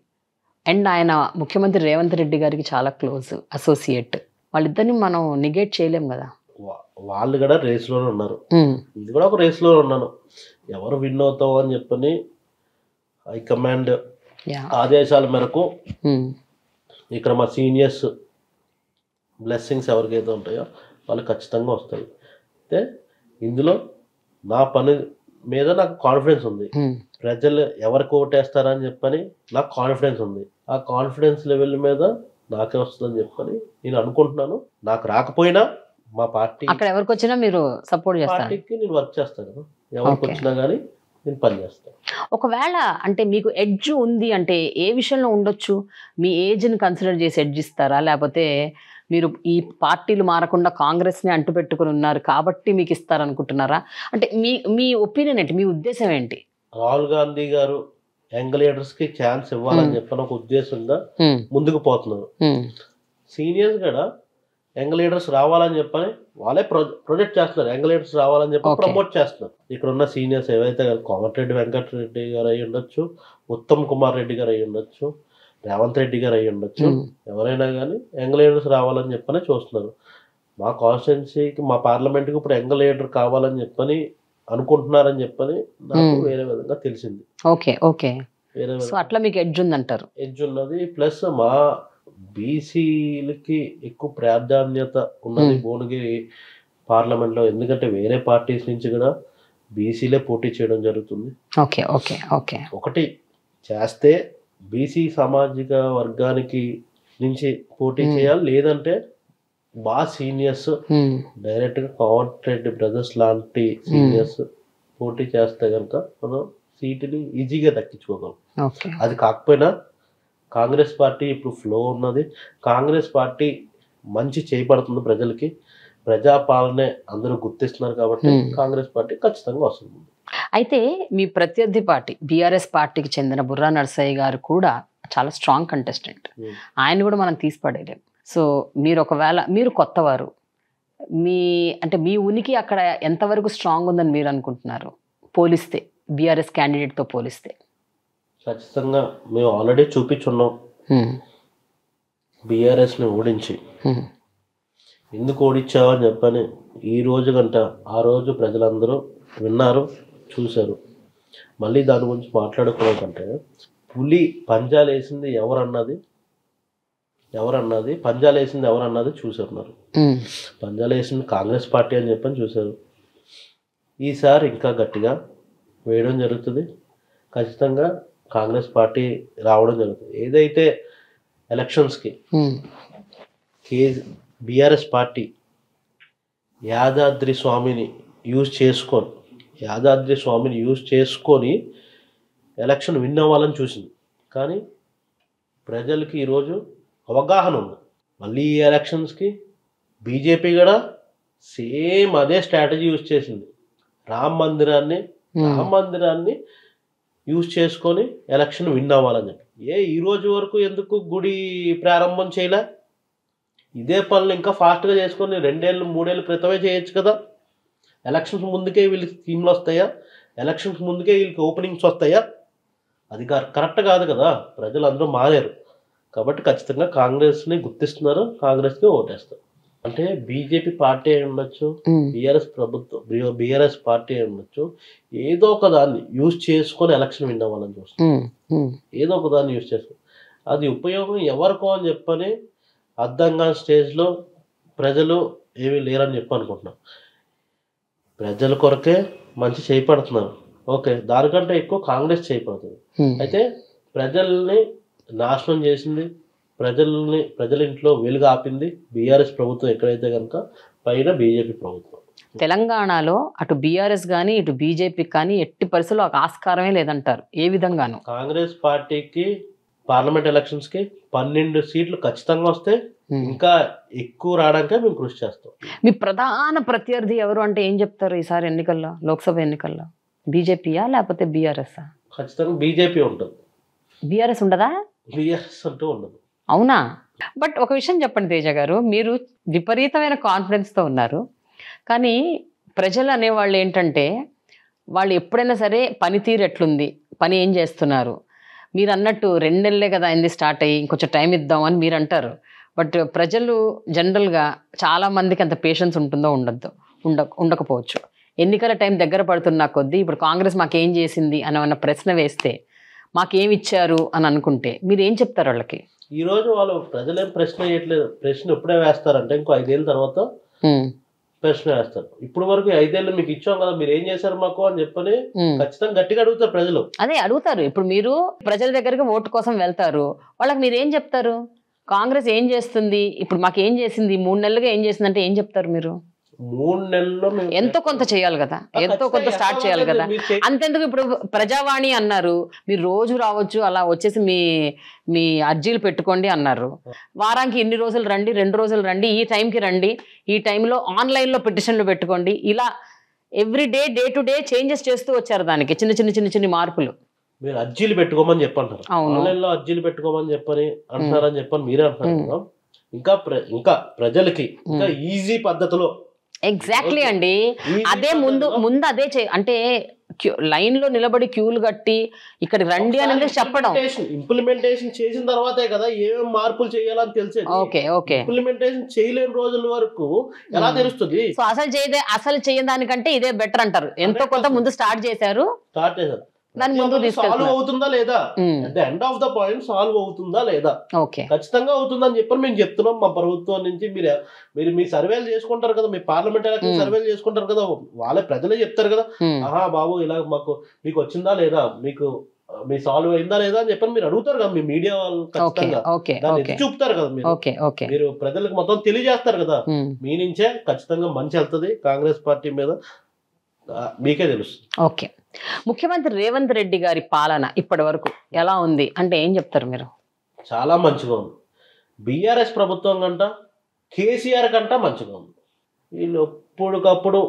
S1: అండ్ ఆయన ముఖ్యమంత్రి రేవంత్ రెడ్డి గారికి చాలా క్లోజ్ అసోసియేట్. వాళ్ళిద్దరిని మనం నెగెట్ చేయలేం కదా.
S2: వాళ్ళు కూడా రేస్లోనే ఉన్నారు, ఇది కూడా ఒక రేస్లో ఉన్నాను. ఎవరు విన్ అవుతావు అని చెప్పని హైకమాండ్ ఆదేశాల మేరకు ఇక్కడ మా సీనియర్స్ బ్లెస్సింగ్స్ ఎవరికైతే ఉంటాయో వాళ్ళు ఖచ్చితంగా వస్తాయి. అయితే ఇందులో నా పని మీద నాకు కాన్ఫిడెన్స్ ఉంది. ప్రజలు ఎవరికి ఓటేస్తారని చెప్పని నాకు కాన్ఫిడెన్స్ ఉంది. ఆ కాన్ఫిడెన్స్ లెవెల్ మీద నాకే వస్తుందని చెప్పని నేను అనుకుంటున్నాను. నాకు రాకపోయినా మా పార్టీ
S1: అక్కడ ఎవరికి వచ్చినా మీరు సపోర్ట్ చేస్తారు.
S2: పార్టీకి నేను వర్క్ చేస్తాను కదా, ఎవరికి వచ్చినా కానీ నేను పని చేస్తాను.
S1: ఒకవేళ అంటే మీకు ఎడ్జ్ ఉంది అంటే ఏ విషయంలో ఉండొచ్చు? మీ ఏజ్ని కన్సిడర్ చేసి ఎడ్జ్ ఇస్తారా, లేకపోతే మీరు ఈ పార్టీలు మారకుండా కాంగ్రెస్ని అంటుపెట్టుకుని ఉన్నారు కాబట్టి మీకు ఇస్తారనుకుంటున్నారా? అంటే మీ ఒపీనియన్ ఏంటి, మీ ఉద్దేశం ఏంటి?
S2: రాహుల్ గాంధీ గారు యంగ్ లీడర్స్ కి ఛాన్స్ ఇవ్వాలని చెప్పని ఒక ఉద్దేశంగా ముందుకు పోతున్నారు. సీనియర్స్ కూడా యంగ్ లీడర్స్ రావాలని చెప్పని వాళ్ళే ప్రొజెక్ట్ చేస్తున్నారు. యంగ్ లీడర్స్ రావాలని చెప్పి ప్రమోట్ చేస్తున్నారు. ఇక్కడ ఉన్న సీనియర్స్ ఏవైతే కోమటిరెడ్డి వెంకటరెడ్డి గారు అయి ఉండొచ్చు, ఉత్తమ్ కుమార్ రెడ్డి గారు అయి ఉండొచ్చు, రేవంత్ రెడ్డి గారు అయి ఉండొచ్చు, ఎవరైనా కానీ యంగ్ లీడర్స్ రావాలని చెప్పని చూస్తున్నారు. మా కాన్స్టిట్యున్సీకి మా పార్లమెంట్కి ఇప్పుడు యంగ్ లీడర్ కావాలని చెప్పని అనుకుంటున్నారని చెప్పని నాకు వేరే విధంగా తెలిసింది.
S1: ఓకే ఓకే, సో అట్లా మీకు ఎడ్జ్ ఉందంటారు?
S2: ఎడ్జ్ ఉన్నది. ప్లస్ మా బీసీలకి ఎక్కువ ప్రాధాన్యత ఉన్నది భువనగిరి పార్లమెంట్లో. ఎందుకంటే వేరే పార్టీస్ నుంచి కూడా బీసీలే పోటీ చేయడం జరుగుతుంది.
S1: ఓకే ఓకే ఓకే,
S2: ఒకటి చేస్తే బీసీ సామాజిక వర్గానికి నుంచి పోటీ చేయాలి, లేదంటే బాగా సీనియర్స్ డైరెక్ట్గా కోమటిరెడ్డి బ్రదర్స్ లాంటి సీనియర్స్ పోటీ చేస్తే కనుక మనం సీటుని ఈజీగా దక్కించుకోగలం. అది కాకపోయినా కాంగ్రెస్ పార్టీ ఇప్పుడు ఫ్లో ఉన్నది. కాంగ్రెస్ పార్టీ మంచి చేయబడుతుంది ప్రజలకి, ప్రజాపాలనే అందరూ గుర్తిస్తున్నారు కాబట్టి కాంగ్రెస్ పార్టీ ఖచ్చితంగా వస్తుంది.
S1: అయితే మీ ప్రత్యర్థి పార్టీ బీఆర్ఎస్ పార్టీకి చెందిన బుర్రా నర్సయ్య గారు కూడా చాలా స్ట్రాంగ్ కంటెస్టెంట్. ఆయన కూడా మనం తీసిపడేయలేం. సో మీరు ఒకవేళ మీరు కొత్తవారు, మీ ఉనికి అక్కడ ఎంతవరకు స్ట్రాంగ్ ఉందని మీరు అనుకుంటున్నారు పోలిస్తే, బీఆర్ఎస్ క్యాండిడేట్తో పోలిస్తే?
S2: ఖచ్చితంగా మేము ఆల్రెడీ చూపించున్నాం బీఆర్ఎస్ని ఓడించి. ఎందుకు ఓడించావని చెప్పని ఈ రోజు గంట ఆ రోజు ప్రజలందరూ విన్నారు, చూశారు. మళ్ళీ దాని గురించి మాట్లాడుకోవాలంటే పులి పంజాలు వేసింది ఎవరన్నది పంజాలు వేసింది ఎవరన్నది చూస్తున్నారు. పంజాలు వేసింది కాంగ్రెస్ పార్టీ అని చెప్పని చూశారు. ఈసారి ఇంకా గట్టిగా వేయడం జరుగుతుంది. ఖచ్చితంగా కాంగ్రెస్ పార్టీ రావడం జరుగుతుంది. ఏదైతే ఎలక్షన్స్కి బీఆర్ఎస్ పార్టీ యాదాద్రి స్వామిని యూజ్ చేసుకొని ఎలక్షన్ విన్ అవ్వాలని చూసింది. కానీ ప్రజలకి ఈరోజు అవగాహన ఉంది. మళ్ళీ ఈ ఎలక్షన్స్కి బీజేపీ కూడా సేమ్ అదే స్ట్రాటజీ యూజ్ చేసింది. రామ మందిరాన్ని యూజ్ చేసుకొని ఎలక్షన్ విన్ అవ్వాలని చెప్పి. ఈ రోజు వరకు ఎందుకు గుడి ప్రారంభం చేయలే? ఇదే పనులు ఇంకా ఫాస్ట్గా చేసుకొని 2 ఏళ్ళు 3 ఏళ్ళు క్రితమే చేయొచ్చు కదా. ఎలక్షన్స్ ముందుకే వీళ్ళకి స్కీమ్లు వస్తాయా? ఎలక్షన్స్ ముందుకే వీళ్ళకి ఓపెనింగ్స్ వస్తాయా? అది కరెక్ట్ కాదు కదా. ప్రజలు అందరూ మారారు కాబట్టి ఖచ్చితంగా కాంగ్రెస్ని గుర్తిస్తున్నారు, కాంగ్రెస్కి ఓటేస్తారు. అంటే బీజేపీ పార్టీ అయి ఉండొచ్చు, బీఆర్ఎస్ పార్టీ అయి ఉండొచ్చు, ఏదో ఒక దాన్ని యూజ్ చేసుకొని ఎలక్షన్ విన్ అవ్వాలని చూస్తాం. ఏదో ఒక దాన్ని యూజ్ చేసుకొని అది ఉపయోగం ఎవరికో అని చెప్పని అర్థం కాని స్టేజ్లో ప్రజలు ఏమీ లేరని చెప్పి అనుకుంటున్నాం. ప్రజల కొరకే మంచి చేయపడుతున్నారు. ఓకే, దానికంటే ఎక్కువ కాంగ్రెస్ చేయపడుతుంది. అయితే ప్రజల్ని నాశనం చేసింది, ప్రజల ఇంట్లో వెలుగు ఆపింది బీఆర్ఎస్ ప్రభుత్వం ఎక్కడైతే కనుక పైన బీజేపీ ప్రభుత్వం.
S1: తెలంగాణలో అటు బీఆర్ఎస్ కానీ ఇటు బీజేపీ కానీ ఎట్టి పరిస్థితుల్లో ఒక ఆస్కారమే లేదంటారు. ఏ విధంగాను?
S2: కాంగ్రెస్ పార్టీకి పార్లమెంట్ ఎలక్షన్స్కి 12 సీట్లు ఖచ్చితంగా వస్తే ఇంకా ఎక్కువ రావడానికే మేము కృషి చేస్తాం.
S1: మీ ప్రధాన ప్రత్యర్థి ఎవరు అంటే ఏం చెప్తారు ఈసారి ఎన్నికల్లో, లోక్సభ ఎన్నికల్లో? బీజేపీయా లేకపోతే బీఆర్ఎస్?
S2: ఖచ్చితంగా బీజేపీ ఉంటుంది.
S1: బీఆర్ఎస్ ఉండదా?
S2: బీఆర్ఎస్ అంటూ ఉండదు.
S1: అవునా? బట్ ఒక విషయం చెప్పండి తేజ గారు, మీరు విపరీతమైన కాన్ఫిడెన్స్తో ఉన్నారు, కానీ ప్రజలు అనేవాళ్ళు ఏంటంటే వాళ్ళు ఎప్పుడైనా సరే పనితీరు ఎట్లుంది, పని ఏం చేస్తున్నారు, మీరు అన్నట్టు 2 నెలలే కదా అయింది స్టార్ట్ అయ్యి, ఇంకొంచెం టైం ఇద్దామని మీరు అంటారు. బట్ ప్రజలు జనరల్గా చాలామందికి అంత పేషెన్స్ ఉంటుందో ఉండకపోవచ్చు. ఎన్నికల టైం దగ్గర పడుతున్న కొద్దీ ఇప్పుడు కాంగ్రెస్ మాకేం చేసింది అని ప్రశ్న వేస్తే మాకేమి ఇచ్చారు అని అనుకుంటే మీరు ఏం చెప్తారు వాళ్ళకి?
S2: ఈరోజు వాళ్ళు ప్రజలేం ప్రశ్న వేయట్లేదు. ప్రశ్న ఎప్పుడే వేస్తారంటే ఇంకో 5 ఏళ్ళ తర్వాత ప్రశ్న వేస్తారు. ఇప్పుడు వరకు 5 ఏళ్ళు మీకు ఇచ్చాం కదా, మీరు ఏం చేశారు మాకు అని చెప్పని ఖచ్చితంగా గట్టిగా అడుగుతారు ప్రజలు.
S1: అదే అడుగుతారు. ఇప్పుడు మీరు ప్రజల దగ్గరికి ఓటు కోసం వెళ్తారు, వాళ్ళకి మీరు ఏం చెప్తారు? కాంగ్రెస్ ఏం చేస్తుంది, ఇప్పుడు మాకు ఏం చేసింది, 3 నెలలుగా ఏం చేసింది అంటే ఏం చెప్తారు మీరు?
S2: 3 నెలల్లో
S1: ఎంతో కొంత చేయాలి కదా, ఎంతో కొంత స్టార్ట్ చేయాలి కదా. అంతెందుకు ఇప్పుడు ప్రజావాణి అన్నారు, మీరు రోజు రావచ్చు, అలా వచ్చేసి మీ అర్జీలు పెట్టుకోండి అన్నారు. వారానికి ఇన్ని రోజులు రండి, 2 రోజులు రండి, ఈ టైంకి రండి, ఈ టైంలో ఆన్లైన్లో పిటిషన్లు పెట్టుకోండి, ఇలా every day day to day changes చేస్తూ వచ్చారు. దానికి చిన్న మార్పులు.
S2: మీరు అర్జీలు పెట్టుకోమని చెప్పంటారు, ఆన్లైన్ లో అర్జీలు పెట్టుకోమని చెప్పని అంటున్నారని చెప్పని మీరే అంటున్నారు. ఇంకా ప్రజలకి ఇంకా ఈజీ పద్ధతిలో
S1: ఎగ్జాక్ట్లీ అండి. అదే ముందు అదే అంటే లైన్ లో నిలబడి క్యూలు కట్టి ఇక్కడికి రండి అనేది చెప్పడం.
S2: ఇంప్లిమెంటేషన్ చేసిన తర్వాతే కదా ఏమేమి మార్పులు చేయాలని తెలిసేది.
S1: ఓకే
S2: ఇంప్లిమెంటేషన్ చేయలేని రోజుల వరకు ఎలా తెలుస్తుంది?
S1: సో అసలు చేయని దానికంటే ఇదే బెటర్ అంటారు. ఎంతో కొంత ముందు స్టార్ట్ చేశారు. దాని ముందు
S2: సాల్వ్ అవుతుందా లేదా, at the end of the point solve అవుతుందా లేదా, ఖచ్చితంగా అవుతుందని చెప్పి మేము చెప్తున్నాం. మా ప్రభుత్వం నుంచి మీరు మీ సర్వేలు చేసుకుంటారు కదా, మీ పార్లమెంట్ ఎలక్షన్ సర్వేలు చేసుకుంటారు కదా, వాళ్ళే ప్రజలే చెప్తారు కదా, ఆహా బాబు ఇలా మీకు వచ్చిందా లేదా, మీ సాల్వ్ అయిందా లేదా అని చెప్పని మీరు అడుగుతారు కదా. మీ మీడియా వాళ్ళు ఖచ్చితంగా దాన్ని ఎత్తి చూపుతారు కదా. మీరు ప్రజలకు మొత్తం తెలియజేస్తారు కదా, మీ నుంచే ఖచ్చితంగా మంచి వెళ్తుంది కాంగ్రెస్ పార్టీ మీద, మీకే తెలుస్తుంది.
S1: ఓకే. ముఖ్యమంత్రి రేవంత్ రెడ్డి గారి పాలన ఇప్పటి వరకు ఎలా ఉంది అంటే ఏం చెప్తారు మీరు?
S2: చాలా మంచిగా ఉంది. బీఆర్ఎస్ ప్రభుత్వం కంట కేసీఆర్ కంట మంచిగా ఉంది. వీళ్ళు ఎప్పటికప్పుడు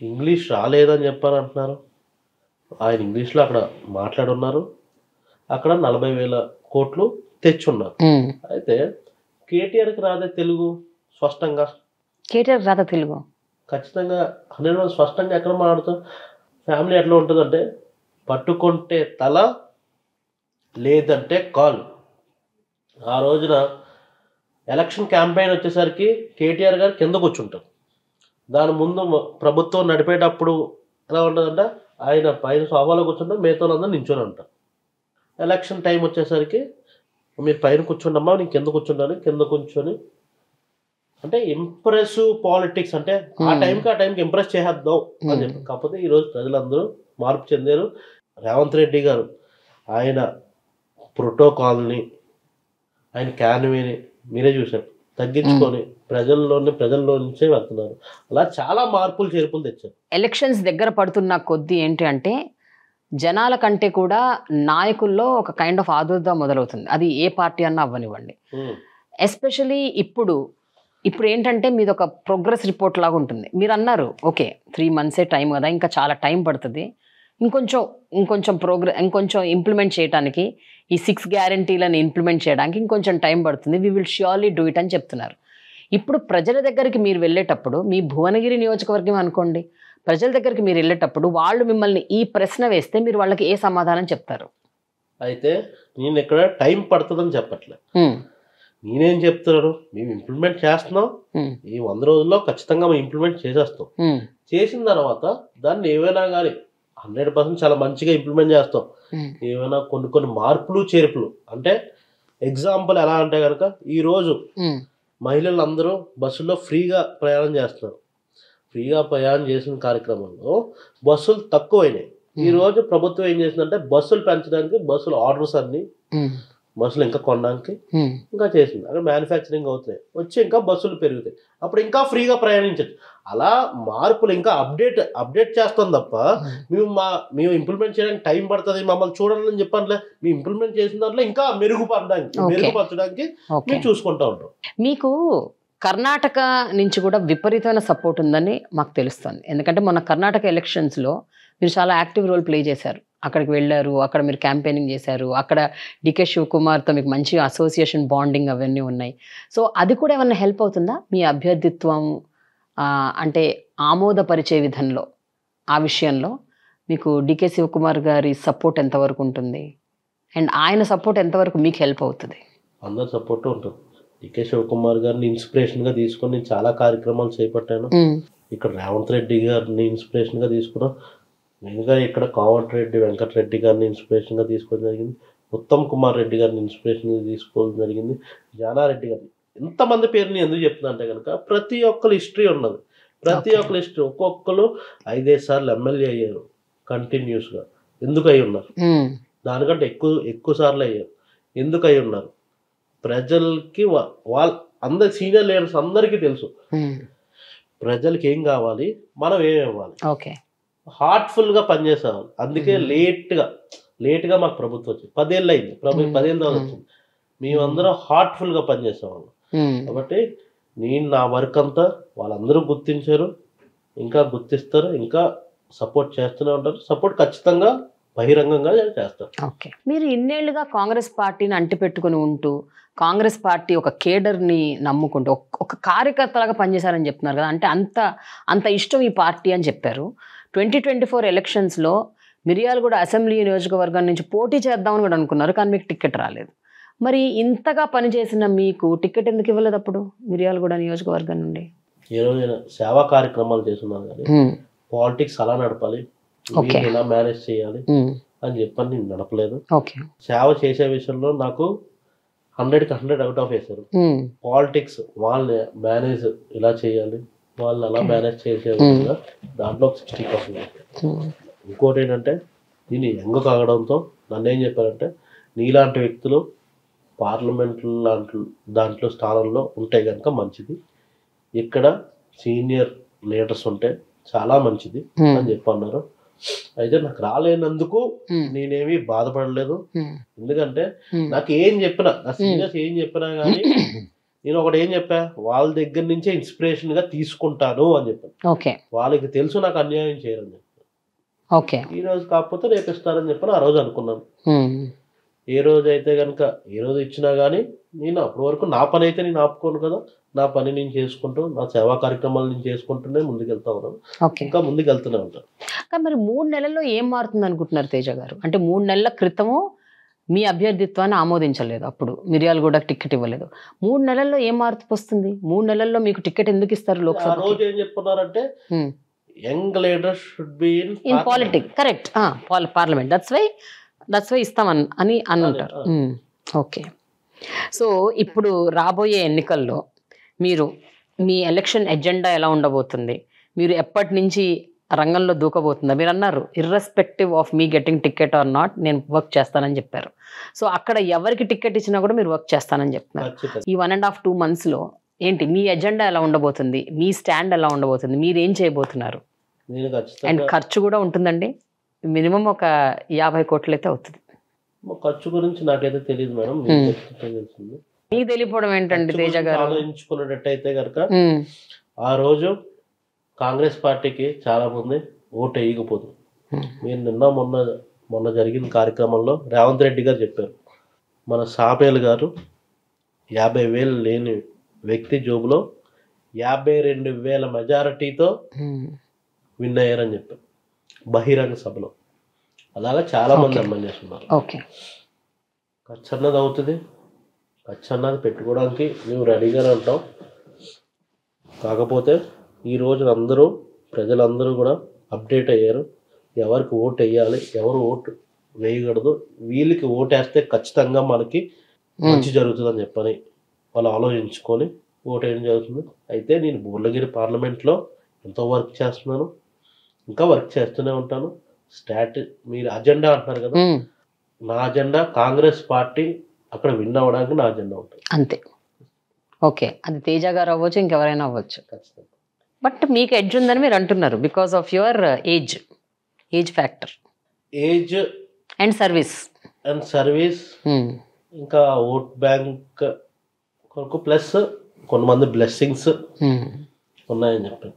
S2: ఇంగ్లీష్ రాలేదని చెప్పారంటున్నారు. ఆయన ఇంగ్లీష్లో అక్కడ మాట్లాడున్నారు, అక్కడ 40,000 కోట్లు తెచ్చున్నారు. అయితే కేటీఆర్కి రాదే తెలుగు స్పష్టంగా,
S1: కేటీఆర్ రాదా తెలుగు
S2: ఖచ్చితంగా 100% స్పష్టంగా ఎక్కడ మాట్లాడుతాం. ఫ్యామిలీ ఎట్లా ఉంటుందంటే పట్టుకుంటే తల లేదంటే కాలు. ఆ రోజున ఎలక్షన్ క్యాంపెయిన్ వచ్చేసరికి కేటీఆర్ గారు కింద కూర్చుంటారు. దాని ముందు ప్రభుత్వం నడిపేటప్పుడు ఎలా ఉంటుందంటే ఆయన పైన సోఫాలో కూర్చుంటారు, మిగతా అందరూ నించొని ఉంటారు. ఎలక్షన్ టైం వచ్చేసరికి మీరు పైన కూర్చుండమ్మా, నేను కింద కూర్చుంటాను, కింద కూర్చొని అంటే ఇంప్రెసివ్ పాలిటిక్స్, అంటే ఆ టైంకి ఇంప్రెస్ చేసేద్దాం అని చెప్పి. కాకపోతే ఈరోజు ప్రజలందరూ మార్పు చెందారు. రేవంత్ రెడ్డి గారు ఆయన ప్రోటోకాల్ని, ఆయన క్యాన్వీని మీరే చూశారు, తగ్గించుకొని ప్రజల్లో నుంచే వెళ్తున్నారు. అలా చాలా మార్పులు చేర్పులు తెచ్చారు.
S1: ఎలక్షన్స్ దగ్గర పడుతున్న కొద్దీ ఏంటి అంటే జనాల కంటే కూడా నాయకుల్లో ఒక కైండ్ ఆఫ్ ఆదుర్ద మొదలవుతుంది. అది ఏ పార్టీ అన్నా అవ్వనివ్వండి. ఎస్పెషలీ ఇప్పుడు ఏంటంటే మీది ఒక ప్రోగ్రెస్ రిపోర్ట్ లాగా ఉంటుంది. మీరు అన్నారు ఓకే 3 months టైం కదా, ఇంకా చాలా టైం పడుతుంది, ఇంకొంచెం ఇంప్లిమెంట్ చేయడానికి, ఈ 6 గ్యారంటీలను ఇంప్లిమెంట్ చేయడానికి ఇంకొంచెం టైం పడుతుంది, we will surely do it అని చెప్తున్నారు. ఇప్పుడు ప్రజల దగ్గరికి మీరు వెళ్ళేటప్పుడు, మీ భువనగిరి నియోజకవర్గం అనుకోండి, ప్రజల దగ్గరికి మీరు వెళ్ళేటప్పుడు వాళ్ళు మిమ్మల్ని ఈ ప్రశ్న వేస్తే మీరు వాళ్ళకి ఏ సమాధానం చెప్తారు?
S2: అయితే నేను ఇక్కడ టైం పడుతుందని చెప్పట్లే, నేనేం చెప్తున్నాను, మేము ఇంప్లిమెంట్ చేస్తున్నాం, ఈ 100 రోజుల్లో ఖచ్చితంగా మేము ఇంప్లిమెంట్ చేసేస్తాం. చేసిన తర్వాత దాన్ని ఏవైనా కానీ 100% చాలా మంచిగా ఇంప్లిమెంట్ చేస్తాం. ఏమైనా కొన్ని మార్పులు చేర్పులు, అంటే ఎగ్జాంపుల్ ఎలా అంటే కనుక ఈరోజు మహిళలు అందరూ బస్సుల్లో ఫ్రీగా ప్రయాణం చేస్తున్నారు. ఫ్రీగా ప్రయాణం చేసిన కార్యక్రమంలో బస్సులు తక్కువైనాయి. ఈరోజు ప్రభుత్వం ఏం చేసిందంటే బస్సులు పెంచడానికి, బస్సులు ఆర్డర్స్ అన్ని బస్సులు ఇంకా కొనడానికి ఇంకా చేసింది. అక్కడ మ్యానుఫ్యాక్చరింగ్ అవుతున్నాయి, వచ్చి ఇంకా బస్సులు పెరుగుతాయి, అప్పుడు ఇంకా ఫ్రీగా ప్రయాణించచ్చు. అలా మార్పులు ఇంకా అప్డేట్ చేస్తాం తప్ప మేము ఇంప్లిమెంట్ చేయడానికి టైం పడుతుంది, మమ్మల్ని చూడాలని చెప్పండి. మేము ఇంప్లిమెంట్ చేసిన దాంట్లో ఇంకా మెరుగుపరచడానికి మేము చూసుకుంటూ ఉంటాం.
S1: మీకు కర్ణాటక నుంచి కూడా విపరీతమైన సపోర్ట్ ఉందని మాకు తెలుస్తుంది. ఎందుకంటే మొన్న కర్ణాటక ఎలక్షన్స్లో మీరు చాలా యాక్టివ్ రోల్ ప్లే చేశారు. అక్కడికి వెళ్ళారు, అక్కడ మీరు క్యాంపెయినింగ్ చేశారు, అక్కడ డికే శివకుమార్తో మీకు మంచి అసోసియేషన్ బాండింగ్ అవన్నీ ఉన్నాయి. సో అది కూడా ఏమన్నా హెల్ప్ అవుతుందా మీ అభ్యర్థిత్వం అంటే ఆమోదపరిచే విధంలో? ఆ విషయంలో మీకు డికే శివకుమార్ గారి సపోర్ట్ ఎంతవరకు ఉంటుంది అండ్ ఆయన సపోర్ట్ ఎంతవరకు మీకు హెల్ప్ అవుతుంది?
S2: అందరు సపోర్ట్ ఉంటుంది. డికే శివకుమార్ గారిని ఇన్స్పిరేషన్గా తీసుకొని నేను చాలా కార్యక్రమాలు చేపట్టాను. ఇక్కడ రేవంత్ రెడ్డి గారిని ఇన్స్పిరేషన్గా తీసుకున్నాను. మెయిన్గా ఇక్కడ కోమటిరెడ్డి వెంకటరెడ్డి గారిని ఇన్స్పిరేషన్గా తీసుకోవడం జరిగింది. ఉత్తమ్ కుమార్ రెడ్డి గారిని ఇన్స్పిరేషన్గా తీసుకోవడం జరిగింది. జానారెడ్డి గారిని. ఎంతమంది పేరుని ఎందుకు చెప్తున్నా అంటే కనుక ప్రతి ఒక్కరు హిస్టరీ ఉన్నది. ప్రతి ఒక్క లిస్ట్ ఒక్కొక్కరు 5-5 సార్లు ఎమ్మెల్యే అయ్యారు కంటిన్యూస్గా. ఎందుకు అయి ఉన్నారు? దానికంటే ఎక్కువ సార్లు అయ్యారు. ఎందుకు అయి ఉన్నారు? ప్రజలకి వాళ్ళ అందరు సీనియర్ లీడర్స్ అందరికీ తెలుసు ప్రజలకి ఏం కావాలి, మనం ఏం ఇవ్వాలి.
S1: ఓకే,
S2: హార్ట్ఫుల్గా పనిచేసేవాళ్ళు. అందుకే లేట్గా మాకు ప్రభుత్వం వచ్చింది. 10 ఏళ్ళు అయింది, 10 ఏళ్ళ తర్వాత వచ్చింది. మేమందరం హార్ట్ఫుల్గా పనిచేసేవాళ్ళం. కాబట్టి నేను నా వర్క్ అంతా వాళ్ళందరూ గుర్తించారు, ఇంకా గుర్తిస్తారు, ఇంకా సపోర్ట్ చేస్తూనే ఉంటారు. సపోర్ట్ ఖచ్చితంగా బహిరంగంగా చేస్తారు.
S1: ఓకే, మీరు ఇన్నేళ్లుగా కాంగ్రెస్ పార్టీని అంటిపెట్టుకుని ఉంటూ కాంగ్రెస్ పార్టీ ఒక కేడర్ని నమ్ముకుంటూ ఒక కార్యకర్తలాగా పనిచేశారని చెప్తున్నారు కదా, అంటే అంత ఇష్టం ఈ పార్టీ అని చెప్పారు. 2024 ఎలక్షన్స్లో మిర్యాలగూడ అసెంబ్లీ నియోజకవర్గం నుంచి పోటీ చేద్దామని కూడా అనుకున్నారు, కానీ మీకు టికెట్ రాలేదు. మరి ఇంతగా పనిచేసిన మీకు టికెట్ ఎందుకు ఇవ్వలేదు అప్పుడు మిర్యాలగూడ నియోజకవర్గం నుండి?
S2: ఏ రోజైనా సేవా కార్యక్రమాలు చేస్తున్నాను కానీ పాలిటిక్స్ అలా నడపాలి, ఎలా మేనేజ్ చేయాలి అని చెప్పని నేను నడపలేదు. సేవ చేసే విషయంలో నాకు 100కి 100 అవుట్ ఆఫ్ వేశారు. పాలిటిక్స్ వాళ్ళని మేనేజ్ ఇలా చేయాలి, వాళ్ళు అలా మేనేజ్ చేసే విధంగా దాంట్లో 60%. ఇంకోటి ఏంటంటే దీన్ని యంగ్ కాగడంతో నన్ను ఏం చెప్పారంటే, నీలాంటి వ్యక్తులు పార్లమెంట్ లాంటి దాంట్లో స్థానంలో ఉంటే కనుక మంచిది, ఇక్కడ సీనియర్ లీడర్స్ ఉంటే చాలా మంచిది అని చెప్పన్నారు. అయితే నాకు రాలేనందుకు నేనేమి బాధపడలేదు. ఎందుకంటే నాకు ఏం చెప్పినా, నా సీనియర్స్ ఏం చెప్పినా కానీ నేను ఒకటి ఏం చెప్పా, వాళ్ళ దగ్గర నుంచే ఇన్స్పిరేషన్ గా తీసుకుంటాను అని చెప్పాను. వాళ్ళకి తెలుసు నాకు అన్యాయం చేయరని చెప్పాను. ఈ రోజు కాకపోతే రేపు ఇస్తారని చెప్పాను. ఆ రోజు అనుకున్నాను. ఏ రోజు అయితే కనుక ఏ రోజు ఇచ్చినా కానీ నేను అప్పటి వరకు నా పని అయితే నేను ఆపుకోను కదా, నా పని నేను చేసుకుంటూ నా సేవా కార్యక్రమాలు నేను చేసుకుంటూనే ముందుకెళ్తా ఉన్నాను. ఇంకా ముందుకు వెళ్తూనే ఉంటాను.
S1: కానీ మరి 3 నెలల్లో ఏం మారుతుంది అనుకుంటున్నారు తేజ గారు? అంటే 3 నెలల క్రితము మీ అభ్యర్థిత్వాన్ని ఆమోదించలేదు, అప్పుడు మిర్యాలగూడ టికెట్ ఇవ్వలేదు. 3 నెలల్లో ఏం మార్పు వస్తుంది? 3 నెలల్లో మీకు టికెట్ ఎందుకు ఇస్తారు లోక్సభ?
S2: ఆ రోజు ఏం చెప్తున్నారంటే young leaders should be
S1: in politics. Correct, parliament. That's why ఇస్తామని అంటారు. ఓకే, సో ఇప్పుడు రాబోయే ఎన్నికల్లో మీరు మీ ఎలక్షన్ ఎజెండా ఎలా ఉండబోతుంది? మీరు ఎప్పటి నుంచి రంగంలో దూకబోతుందా? మీరు అన్నారు irrespective of me getting ticket or not నేను వర్క్ చేస్తానని చెప్పారు. సో అక్కడ ఎవరికి టికెట్ ఇచ్చినా కూడా మీరు వర్క్ చేస్తానని చెప్తున్నారు. ఈ 1.5-2 monthsలో ఏంటి మీ ఎజెండా ఎలా ఉండబోతుంది? మీ స్టాండ్ ఎలా ఉండబోతుంది? మీరు ఏం చేయబోతున్నారు? అండ్ ఖర్చు కూడా ఉంటుందండి, మినిమం ఒక 50 కోట్లు అయితే అవుతుంది.
S2: ఖర్చు గురించి నాకైతే తెలియదు మేడం,
S1: మీకు తెలియపోవడం ఏంటండి తేజ గారు?
S2: ఆలోచించుకున్నట్టయితే కనుక ఆ రోజు కాంగ్రెస్ పార్టీకి చాలా మంది ఓటు వేయకపోదు. మీరు నిన్న మొన్న జరిగిన కార్యక్రమంలో రేవంత్ రెడ్డి గారు చెప్పారు, మన సాపేల్ గారు 50,000 లేని వ్యక్తి జోబులో 52,000 మెజారిటీతో విన్ అయ్యారని చెప్పారు బహిరంగ సభలో. అలాగా చాలా మంది ఎమ్మెల్యేస్ ఉన్నారు. ఖర్చు అన్నది అవుతుంది, ఖర్చు అన్నది పెట్టుకోవడానికి మేము రెడీగానే ఉంటాం. కాకపోతే ఈ రోజు ప్రజలందరూ కూడా అప్డేట్ అయ్యారు, ఎవరికి ఓటు వేయాలి, ఎవరు ఓటు వేయకూడదు, వీళ్ళకి ఓటు వేస్తే ఖచ్చితంగా మనకి మంచి జరుగుతుందని చెప్పని వాళ్ళు ఆలోచించుకొని ఓటు వేయడం జరుగుతుంది. అయితే నేను భువనగిరి పార్లమెంట్లో ఎంతో వర్క్ చేస్తున్నాను, ఇంకా వర్క్ చేస్తూనే ఉంటాను. మీరు అజెండా అంటున్నారు కదా, నా అజెండా కాంగ్రెస్ పార్టీ అక్కడ విన్ అవ్వడానికి నా అజెండా ఉంటుంది
S1: అంతే. ఓకే, అది తేజ గారు అవ్వచ్చు, ఇంకెవరైనా అవ్వచ్చు. ఖచ్చితంగా. బట్ మీకు ఎడ్జ్ ఉందని మీరు అంటున్నారు because of your age factor.
S2: Age
S1: and service
S2: ఇంకా ఓట్ బ్యాంక్ కొరకు ప్లస్ కొంతమంది బ్లెస్సింగ్స్ ఉన్నాయని చెప్పారు.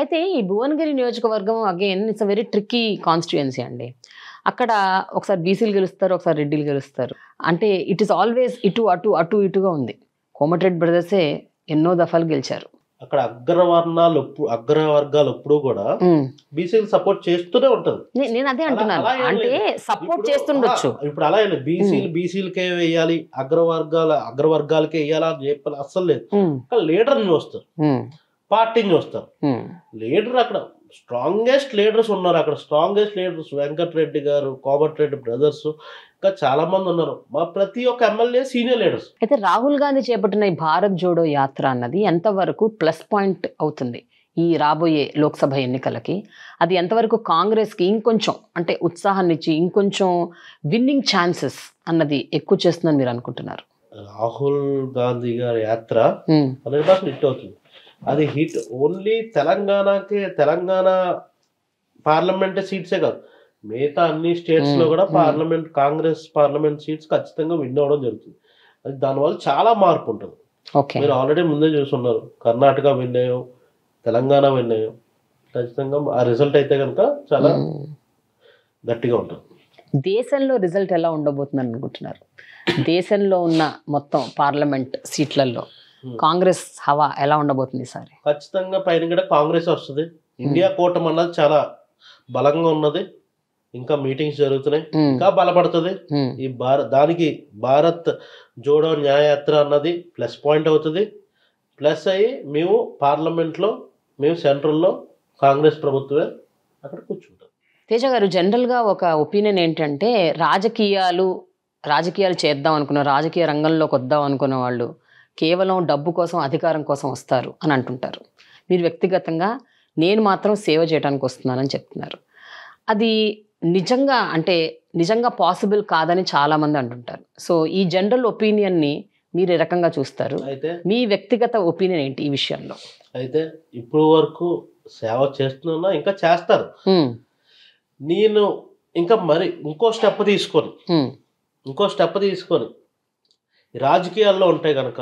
S1: అయితే ఈ భువనగిరి నియోజకవర్గం again it's a very tricky constituency అండి. అక్కడ ఒకసారి బీసీలు గెలుస్తారు, ఒకసారి రెడ్డిలు గెలుస్తారు. అంటే ఇట్ ఈస్ ఆల్వేస్ ఇటుగా ఉంది. కోమటిరెడ్డి బ్రదర్సే ఎన్నో దఫాలు గెలిచారు.
S2: అక్కడ అగ్రవర్గాలు ఎప్పుడు కూడా బీసీలు సపోర్ట్ చేస్తూనే ఉంటది.
S1: నేను అదే అంటున్నాను, అంటే సపోర్ట్ చేస్తుండొచ్చు.
S2: ఇప్పుడు అలా బీసీలకే వేయాలి, అగ్రవర్గాలకే వేయాలా అని చెప్పాలి అస్సలు లేదు. లీడర్ని చూస్తారు, పార్టీని చూస్తారు. లీడర్ అక్కడ స్ట్రాంగెస్ట్ లీడర్స్ ఉన్నారు. అక్కడ స్ట్రాంగెస్ట్ లీడర్స్ వెంకటరెడ్డి గారు, కోమటిరెడ్డి బ్రదర్స్, ఇంకా చాలా మంది ఉన్నారు. మా ప్రతి ఒక్క ఎమ్మెల్యే సీనియర్ లీడర్స్.
S1: అయితే రాహుల్ గాంధీ చేపట్టిన ఈ భారత్ జోడో యాత్ర అన్నది ఎంతవరకు ప్లస్ పాయింట్ అవుతుంది ఈ రాబోయే లోక్సభ ఎన్నికలకి అది ఎంతవరకు కాంగ్రెస్కి ఇంకొంచెం అంటే ఉత్సాహాన్ని ఇచ్చి ఇంకొంచెం విన్నింగ్ ఛాన్సెస్ అన్నది ఎక్కువ చేస్తుందని మీరు అనుకుంటున్నారు?
S2: రాహుల్ గాంధీ గారి యాత్ర 100% హిట్ అవుతుంది. అది హిట్ ఓన్లీ తెలంగాణ పార్లమెంట్ సీట్సే కాదు, మిగతా అన్ని స్టేట్స్ లో కూడా కాంగ్రెస్ పార్లమెంట్ సీట్స్ ఖచ్చితంగా విన్ అవ్వడం జరుగుతుంది. అది దానివల్ల చాలా మార్పు ఉంటుంది. మీరు ఆల్రెడీ ముందే చూస్తున్నారు, కర్ణాటక విన్ అయ్యాం, తెలంగాణ విన్ అయ్యాం. ఖచ్చితంగా ఆ రిజల్ట్ అయితే కనుక చాలా గట్టిగా ఉంటుంది.
S1: దేశంలో రిజల్ట్ ఎలా ఉండబోతుంది అనుకుంటున్నారు? దేశంలో ఉన్న మొత్తం పార్లమెంట్ సీట్లలో కాంగ్రెస్ హవా ఎలా ఉండబోతుంది సార్?
S2: ఖచ్చితంగా పైన కూడా కాంగ్రెస్ వస్తుంది. ఇండియా కూటమి అన్నది చాలా బలంగా ఉన్నది. ఇంకా మీటింగ్స్ జరుగుతున్నాయి, ఇంకా బలపడుతుంది. ఈ దానికి భారత్ జోడో న్యాయయాత్ర అన్నది ప్లస్ పాయింట్ అవుతుంది. ప్లస్ అయ్యి మేము పార్లమెంట్లో మేము సెంట్రల్లో కాంగ్రెస్ ప్రభుత్వమే అక్కడ కూర్చుంటాం.
S1: తేజ గారు, జనరల్గా ఒక ఒపీనియన్ ఏంటంటే రాజకీయాలు చేద్దాం అనుకున్న, రాజకీయ రంగంలోకి వద్దాం అనుకున్న వాళ్ళు కేవలం డబ్బు కోసం, అధికారం కోసం వస్తారు అని అంటుంటారు. మీరు వ్యక్తిగతంగా నేను మాత్రం సేవ చేయడానికి వస్తున్నానని చెప్తున్నారు. అది నిజంగా పాసిబుల్ కాదని చాలామంది అంటుంటారు. సో ఈ జనరల్ ఒపీనియన్ని మీరు ఏ రకంగా చూస్తారు? అయితే మీ వ్యక్తిగత ఒపీనియన్ ఏంటి ఈ విషయంలో?
S2: అయితే ఇప్పుడు వరకు సేవ చేస్తున్నా, ఇంకా చేస్తారు. నేను ఇంకా మరి ఇంకో స్టెప్ తీసుకొని రాజకీయాల్లో ఉంటే కనుక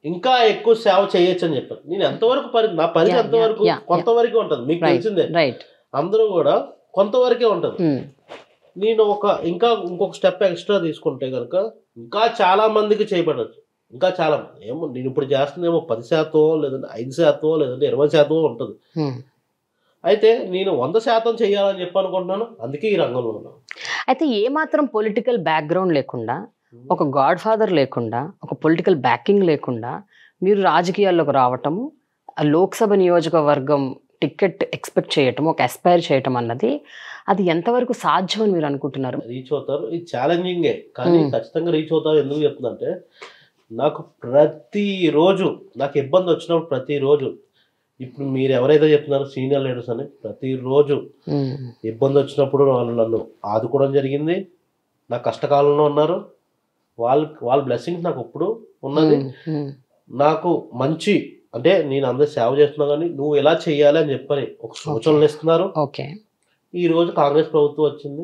S2: ఇంకా ఎక్కువ సేవ చేయొచ్చు అని చెప్పాను. నేను ఎంతవరకు నా పరిధి ఎంతవరకు, కొంతవరకే ఉంటుంది. మీకు తెలిసిందే, అందరూ కూడా కొంతవరకే ఉంటుంది. నేను ఇంకొక స్టెప్ ఎక్స్ట్రా తీసుకుంటే కనుక ఇంకా చాలా మందికి చేయబడచ్చు. ఇంకా చాలా మంది ఏమో నేను ఇప్పుడు చేస్తుందేమో 10% లేదంటే 5% లేదంటే 20% ఉంటుంది. అయితే నేను 100% చేయాలని చెప్పి అనుకుంటున్నాను. అందుకే ఈ రంగంలో ఉన్నాను.
S1: అయితే ఏమాత్రం పొలిటికల్ బ్యాక్గ్రౌండ్ లేకుండా, ఒక గాడ్ ఫాదర్ లేకుండా, ఒక పొలిటికల్ బ్యాకింగ్ లేకుండా మీరు రాజకీయాల్లోకి రావటము, లోక్సభ నియోజకవర్గం టికెట్ ఎక్స్పెక్ట్ చేయటం, ఒక అస్పైర్ చేయటం అన్నది అది ఎంతవరకు సాధ్యం అని మీరు అనుకుంటున్నారు?
S2: రీచ్ అవుతారు, ఇది ఛాలెంజింగే, కానీ ఖచ్చితంగా రీచ్ అవుతారు. ఎందుకు చెప్తుందంటే నాకు ప్రతిరోజు నాకు ఇబ్బంది వచ్చినప్పుడు ప్రతిరోజు, ఇప్పుడు మీరు ఎవరైతే చెప్తున్నారో సీనియర్ లీడర్స్ అని, ప్రతిరోజు ఇబ్బంది వచ్చినప్పుడు వాళ్ళు నన్ను ఆదుకోవడం జరిగింది. నా కష్టకాలంలో ఉన్నారు. వాళ్ళ బ్లెస్సింగ్స్ నాకు ఇప్పుడు ఉన్నది. నాకు మంచి అంటే నేను అందరూ సేవ చేస్తున్నా కానీ నువ్వు ఎలా చెయ్యాలి అని చెప్పని ఒక సూచనలు ఇస్తున్నారు. ఈ రోజు కాంగ్రెస్ ప్రభుత్వం వచ్చింది,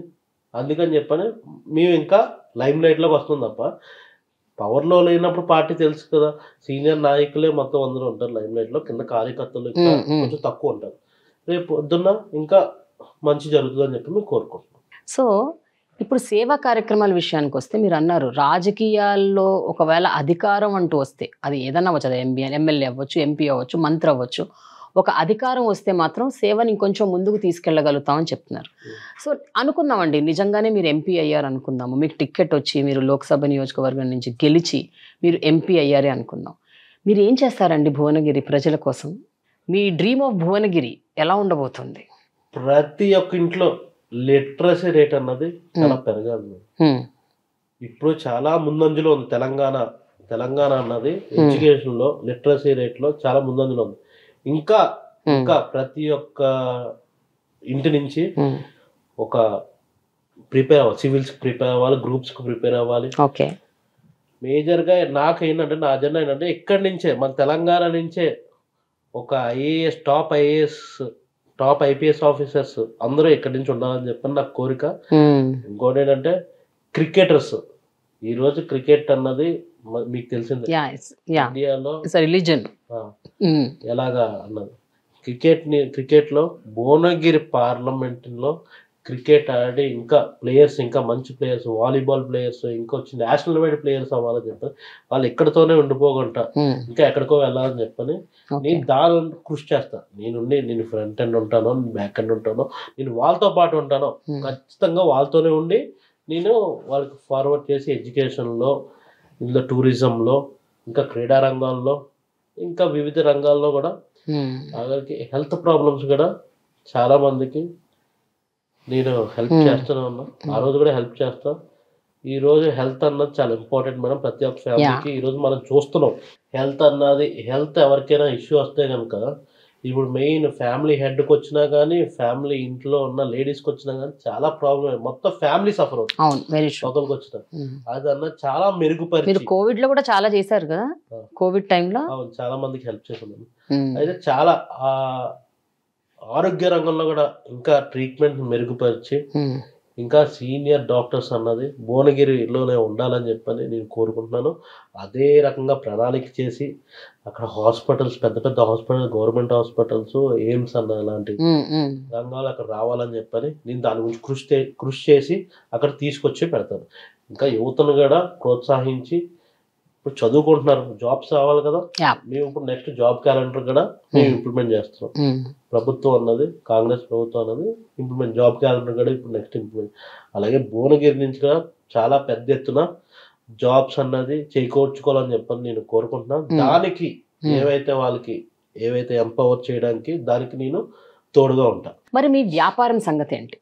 S2: అందుకని చెప్పని మేము ఇంకా లైమ్ లైట్లోకి వస్తుంది తప్ప పవర్లో లేనప్పుడు పార్టీ తెలుసు కదా, సీనియర్ నాయకులే మొత్తం అందరూ ఉంటారు లైమ్ లైట్లో, కింద కార్యకర్తలు ఇంకా కొంచెం తక్కువ ఉంటారు. రేపు పొద్దున్న ఇంకా మంచి జరుగుతుందని చెప్పి మేము కోరుకుంటున్నాం.
S1: సో ఇప్పుడు సేవా కార్యక్రమాల విషయానికి వస్తే మీరు అన్నారు రాజకీయాల్లో ఒకవేళ అధికారం అంటూ వస్తే అది ఏదన్నా అవ్వచ్చు, అది ఎమ్మెల్యే అవ్వచ్చు, ఎంపీ అవ్వచ్చు, మంత్రి అవ్వచ్చు, ఒక అధికారం వస్తే మాత్రం సేవని ఇంకొంచెం ముందుకు తీసుకెళ్ళగలుగుతామని చెప్తున్నారు. సో అనుకుందామండి, నిజంగానే మీరు ఎంపీ అయ్యారు అనుకుందాము, మీకు టికెట్ వచ్చి మీరు లోక్సభ నియోజకవర్గం నుంచి గెలిచి మీరు ఎంపీ అయ్యారే అనుకుందాం. మీరు ఏం చేస్తారండి భువనగిరి ప్రజల కోసం? మీ డ్రీమ్ ఆఫ్ భువనగిరి ఎలా ఉండబోతుంది?
S2: ప్రతి ఒక్క ఇంట్లో లిటరసీ రేట్ అన్నది చాలా పెరగాలి. ఇప్పుడు చాలా ముందంజలో ఉంది తెలంగాణ అన్నది ఎడ్యుకేషన్ లో, లిటరసీ రేట్ లో చాలా ముందంజలో ఉంది. ఇంకా ప్రతి ఒక్క ఇంటి నుంచి ఒక ప్రిపేర్ అవ్వాలి, సివిల్స్ ప్రిపేర్ అవ్వాలి, గ్రూప్స్ కు ప్రిపేర్ అవ్వాలి. మేజర్ గా నాకేంటంటే నా అజెండా ఏంటంటే ఇక్కడి నుంచే మన తెలంగాణ నుంచే ఒక టాప్ ఐపీఎస్ ఆఫీసర్స్ అందరూ ఇక్కడి నుంచి ఉండాలని చెప్పని నాకు కోరిక. ఇంకోటి ఏంటంటే క్రికెటర్స్, ఈ రోజు క్రికెట్ అన్నది మీకు తెలిసిందే ఇండియాలో
S1: రిలీజన్
S2: ఎలాగా అన్నది. క్రికెట్ లో భువనగిరి పార్లమెంట్ లో క్రికెట్ ఆడి ఇంకా ప్లేయర్స్, ఇంకా మంచి ప్లేయర్స్, వాలీబాల్ ప్లేయర్స్, ఇంకా వచ్చి నేషనల్ వైడ్ ప్లేయర్స్ అవ్వాలని చెప్పని వాళ్ళు ఇక్కడితోనే ఉండిపోకుండా ఇంకా ఎక్కడికో వెళ్ళాలని చెప్పని నేను దాని కృషి చేస్తాను. నేను ఫ్రంట్ ఎండ్ ఉంటానో, బ్యాక్ ఎండ్ ఉంటానో, నేను వాళ్ళతో పాటు ఉంటానో, ఖచ్చితంగా వాళ్ళతోనే ఉండి నేను వాళ్ళకి ఫార్వర్డ్ చేసి ఎడ్యుకేషన్లో, ఇందులో టూరిజంలో, ఇంకా క్రీడా రంగాల్లో, ఇంకా వివిధ రంగాల్లో కూడా అలాగే హెల్త్ ప్రాబ్లమ్స్ కూడా చాలా మందికి నేను హెల్ప్ చేస్తూనే ఉన్నా. ఆ రోజు కూడా హెల్ప్ చేస్తా. ఈ రోజు హెల్త్ అన్నది చాలా ఇంపార్టెంట్ మేడం ప్రతి ఒక్క ఫ్యామిలీకి. ఈ రోజు మనం చూస్తున్నాం హెల్త్ ఎవరికైనా ఇష్యూ వస్తే కనుక ఇప్పుడు మెయిన్ ఫ్యామిలీ హెడ్కి వచ్చినా కానీ, ఫ్యామిలీ ఇంట్లో ఉన్న లేడీస్కి వచ్చినా కానీ చాలా ప్రాబ్లం. మొత్తం ఫ్యామిలీ సఫర్ అవుతుంది.
S1: అవును, వెరీ ట్రూ.
S2: ఒకరికి వచ్చిన అదన్నా చాలా
S1: మీరు
S2: మెరుగుపరిచి,
S1: కోవిడ్ లో కూడా చాలా చేశారు కదా, కోవిడ్ టైంలో.
S2: అవును, చాలా మందికి హెల్ప్ చేస్తున్నాను. అయితే చాలా ఆరోగ్య రంగంలో కూడా ఇంకా ట్రీట్మెంట్ మెరుగుపరిచి ఇంకా సీనియర్ డాక్టర్స్ అన్నది భువనగిరిలోనే ఉండాలని చెప్పని నేను కోరుకుంటున్నాను. అదే రకంగా ప్రణాళిక చేసి అక్కడ హాస్పిటల్స్, పెద్ద పెద్ద హాస్పిటల్, గవర్నమెంట్ హాస్పిటల్స్, ఎయిమ్స్ అన్న లాంటి రంగాలు అక్కడ రావాలని చెప్పని నేను దాని గురించి కృషి చేసి అక్కడ తీసుకొచ్చి పెడతాను. ఇంకా యువతను కూడా ప్రోత్సహించి, ఇప్పుడు చదువుకుంటున్నారు, జాబ్స్ రావాలి కదా, మేము ఇప్పుడు నెక్స్ట్ జాబ్ క్యాలెండర్ కూడా మేము ఇంప్లిమెంట్ చేస్తున్నాం. ప్రభుత్వం అన్నది, కాంగ్రెస్ ప్రభుత్వం అన్నది జాబ్ క్యాలెండర్ కూడా ఇప్పుడు నెక్స్ట్ ఇంప్లిమెంట్. అలాగే భువనగిరి నుంచి కూడా చాలా పెద్ద ఎత్తున జాబ్స్ అన్నది చేకూర్చుకోవాలని చెప్పని నేను కోరుకుంటున్నాను. దానికి ఏవైతే ఎంపవర్ చేయడానికి దానికి నేను తోడుగా ఉంటాను.
S1: మరి మీ వ్యాపారం సంగతి ఏంటి?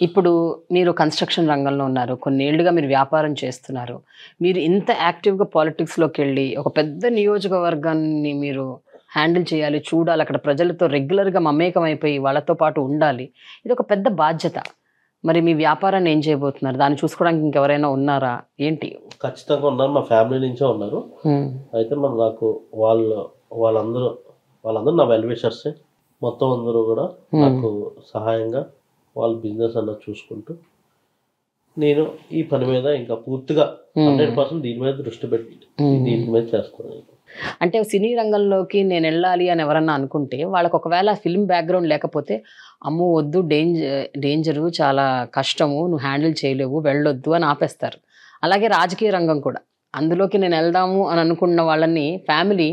S1: ఇప్పుడు మీరు కన్స్ట్రక్షన్ రంగంలో ఉన్నారు, కొన్నేళ్లుగా మీరు వ్యాపారం చేస్తున్నారు. మీరు ఇంత యాక్టివ్గా పాలిటిక్స్లోకి వెళ్ళి ఒక పెద్ద నియోజకవర్గాన్ని మీరు హ్యాండిల్ చేయాలి, చూడాలి, అక్కడ ప్రజలతో రెగ్యులర్గా మమేకం అయిపోయి వాళ్ళతో పాటు ఉండాలి. ఇది ఒక పెద్ద బాధ్యత. మరి మీ వ్యాపారాన్ని ఏం చేయబోతున్నారు? దాన్ని చూసుకోవడానికి ఇంకెవరైనా ఉన్నారా ఏంటి?
S2: ఖచ్చితంగా ఉన్నారు, మా ఫ్యామిలీ నుంచే ఉన్నారు. అయితే మరి నాకు వాళ్ళందరూ నా వెల్విషర్సే. మొత్తం అందరూ కూడా నాకు సహాయంగా వాళ్ళ బిజినెస్ అన్నది చూసుకుంటూ, నేను ఈ పని మీద ఇంకా పూర్తిగా 100% దీని మీద దృష్టి పెట్టి దీని మీద చేస్తున్నాను.
S1: అంటే సినీ రంగంలోకి నేను వెళ్ళాలి అని ఎవరన్నా అనుకుంటే, వాళ్ళకి ఒకవేళ ఫిల్మ్ బ్యాక్గ్రౌండ్ లేకపోతే, అమ్మో వద్దు, డేంజరు, చాలా కష్టము, నువ్వు హ్యాండిల్ చేయలేవు, వెళ్ళొద్దు అని ఆపేస్తారు. అలాగే రాజకీయ రంగం కూడా, అందులోకి నేను వెళ్దాము అని అనుకున్న వాళ్ళని ఫ్యామిలీ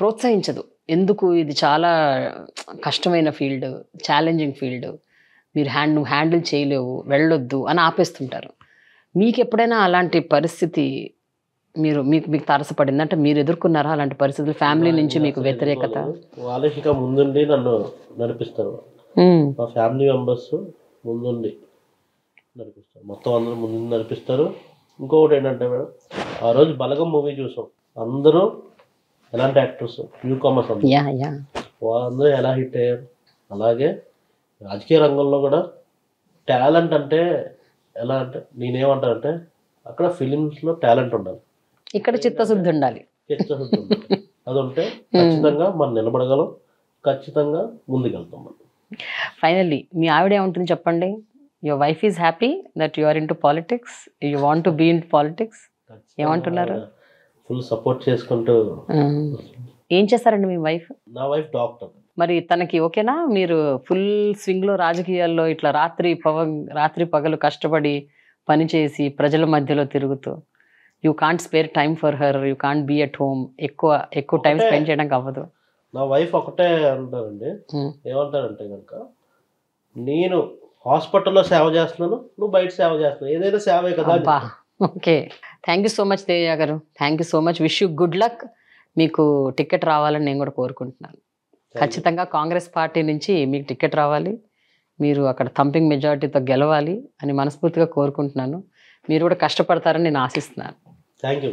S1: ప్రోత్సహించదు. ఎందుకు, ఇది చాలా కష్టమైన ఫీల్డ్, ఛాలెంజింగ్ ఫీల్డ్, నువ్వు హ్యాండిల్ చేయలేవు, వెళ్ళొద్దు అని ఆపేస్తుంటారు. మీకు ఎప్పుడైనా అలాంటి పరిస్థితి మీకు తారసపడింది అంటే, మీరు ఎదుర్కొన్నారా అలాంటి పరిస్థితులు? ఫ్యామిలీ నుంచి మీకు వ్యతిరేకత?
S2: వాళ్ళకి ఇంకా ముందుండి నన్ను నడిపిస్తారు. మా ఫ్యామిలీ మెంబర్స్ ముందుండి నడిపిస్తారు, మొత్తం అందరూ ముందు నడిపిస్తారు. ఇంకొకటి ఏంటంటే మేడం, ఆ రోజు బలగం మూవీ చూసాం, అందరూ ఎలాంటి యాక్టర్స్, న్యూ కామర్స్, వాళ్ళందరూ ఎలా హిట్ అయ్యారు. అలాగే రాజకీయ రంగంలో కూడా టాలెంట్ అంటే ఎలా అంటే, నేనేమంటానంటే అక్కడ ఫిలిమ్స్లో టాలెంట్ ఉండాలి,
S1: ఇక్కడ చిత్తశుద్ధి ఉండాలి.
S2: అది ఉంటే ఖచ్చితంగా మనం నిలబడగలం, ఖచ్చితంగా ముందుకెళ్తాం మనం.
S1: ఫైనల్లీ మీ ఆవిడ ఏమంటుంది చెప్పండి? Your wife is happy that you are into politics, you want to be in politics, ఏమంటున్నారు?
S2: ఫుల్ సపోర్ట్ చేసుకుంటూ.
S1: ఏం చేస్తారండి మీ వైఫ్?
S2: నా వైఫ్ డాక్టర్.
S1: మరి తనకి ఓకేనా? మీరు ఫుల్ స్వింగ్లో రాజకీయాల్లో ఇట్లా రాత్రి పగలు కష్టపడి పనిచేసి ప్రజల మధ్యలో తిరుగుతూ, you can't spare time for her, you can't be at home, ఎక్కువ టైం స్పెండ్ చేయడానికి అవ్వదు.
S2: నా వైఫ్ ఒకటే అంటారండి, ఏమంటారంటే కనుక, నేను హాస్పిటల్లో సేవ చేస్తున్నాను, నువ్వు బయట సేవ చేస్తున్నావు, ఏదైనా సేవే కదా.
S1: Okay, thank you so much Teja గారు, thank you so much. Wish you good luck. మీకు టికెట్ రావాలని నేను కూడా కోరుకుంటున్నాను. ఖచ్చితంగా కాంగ్రెస్ పార్టీ నుంచి మీకు టికెట్ రావాలి, మీరు అక్కడ థంపింగ్ మెజారిటీతో గెలవాలి అని మనస్ఫూర్తిగా కోరుకుంటున్నాను. మీరు కూడా కష్టపడతారని నేను ఆశిస్తున్నాను.
S2: Thank you.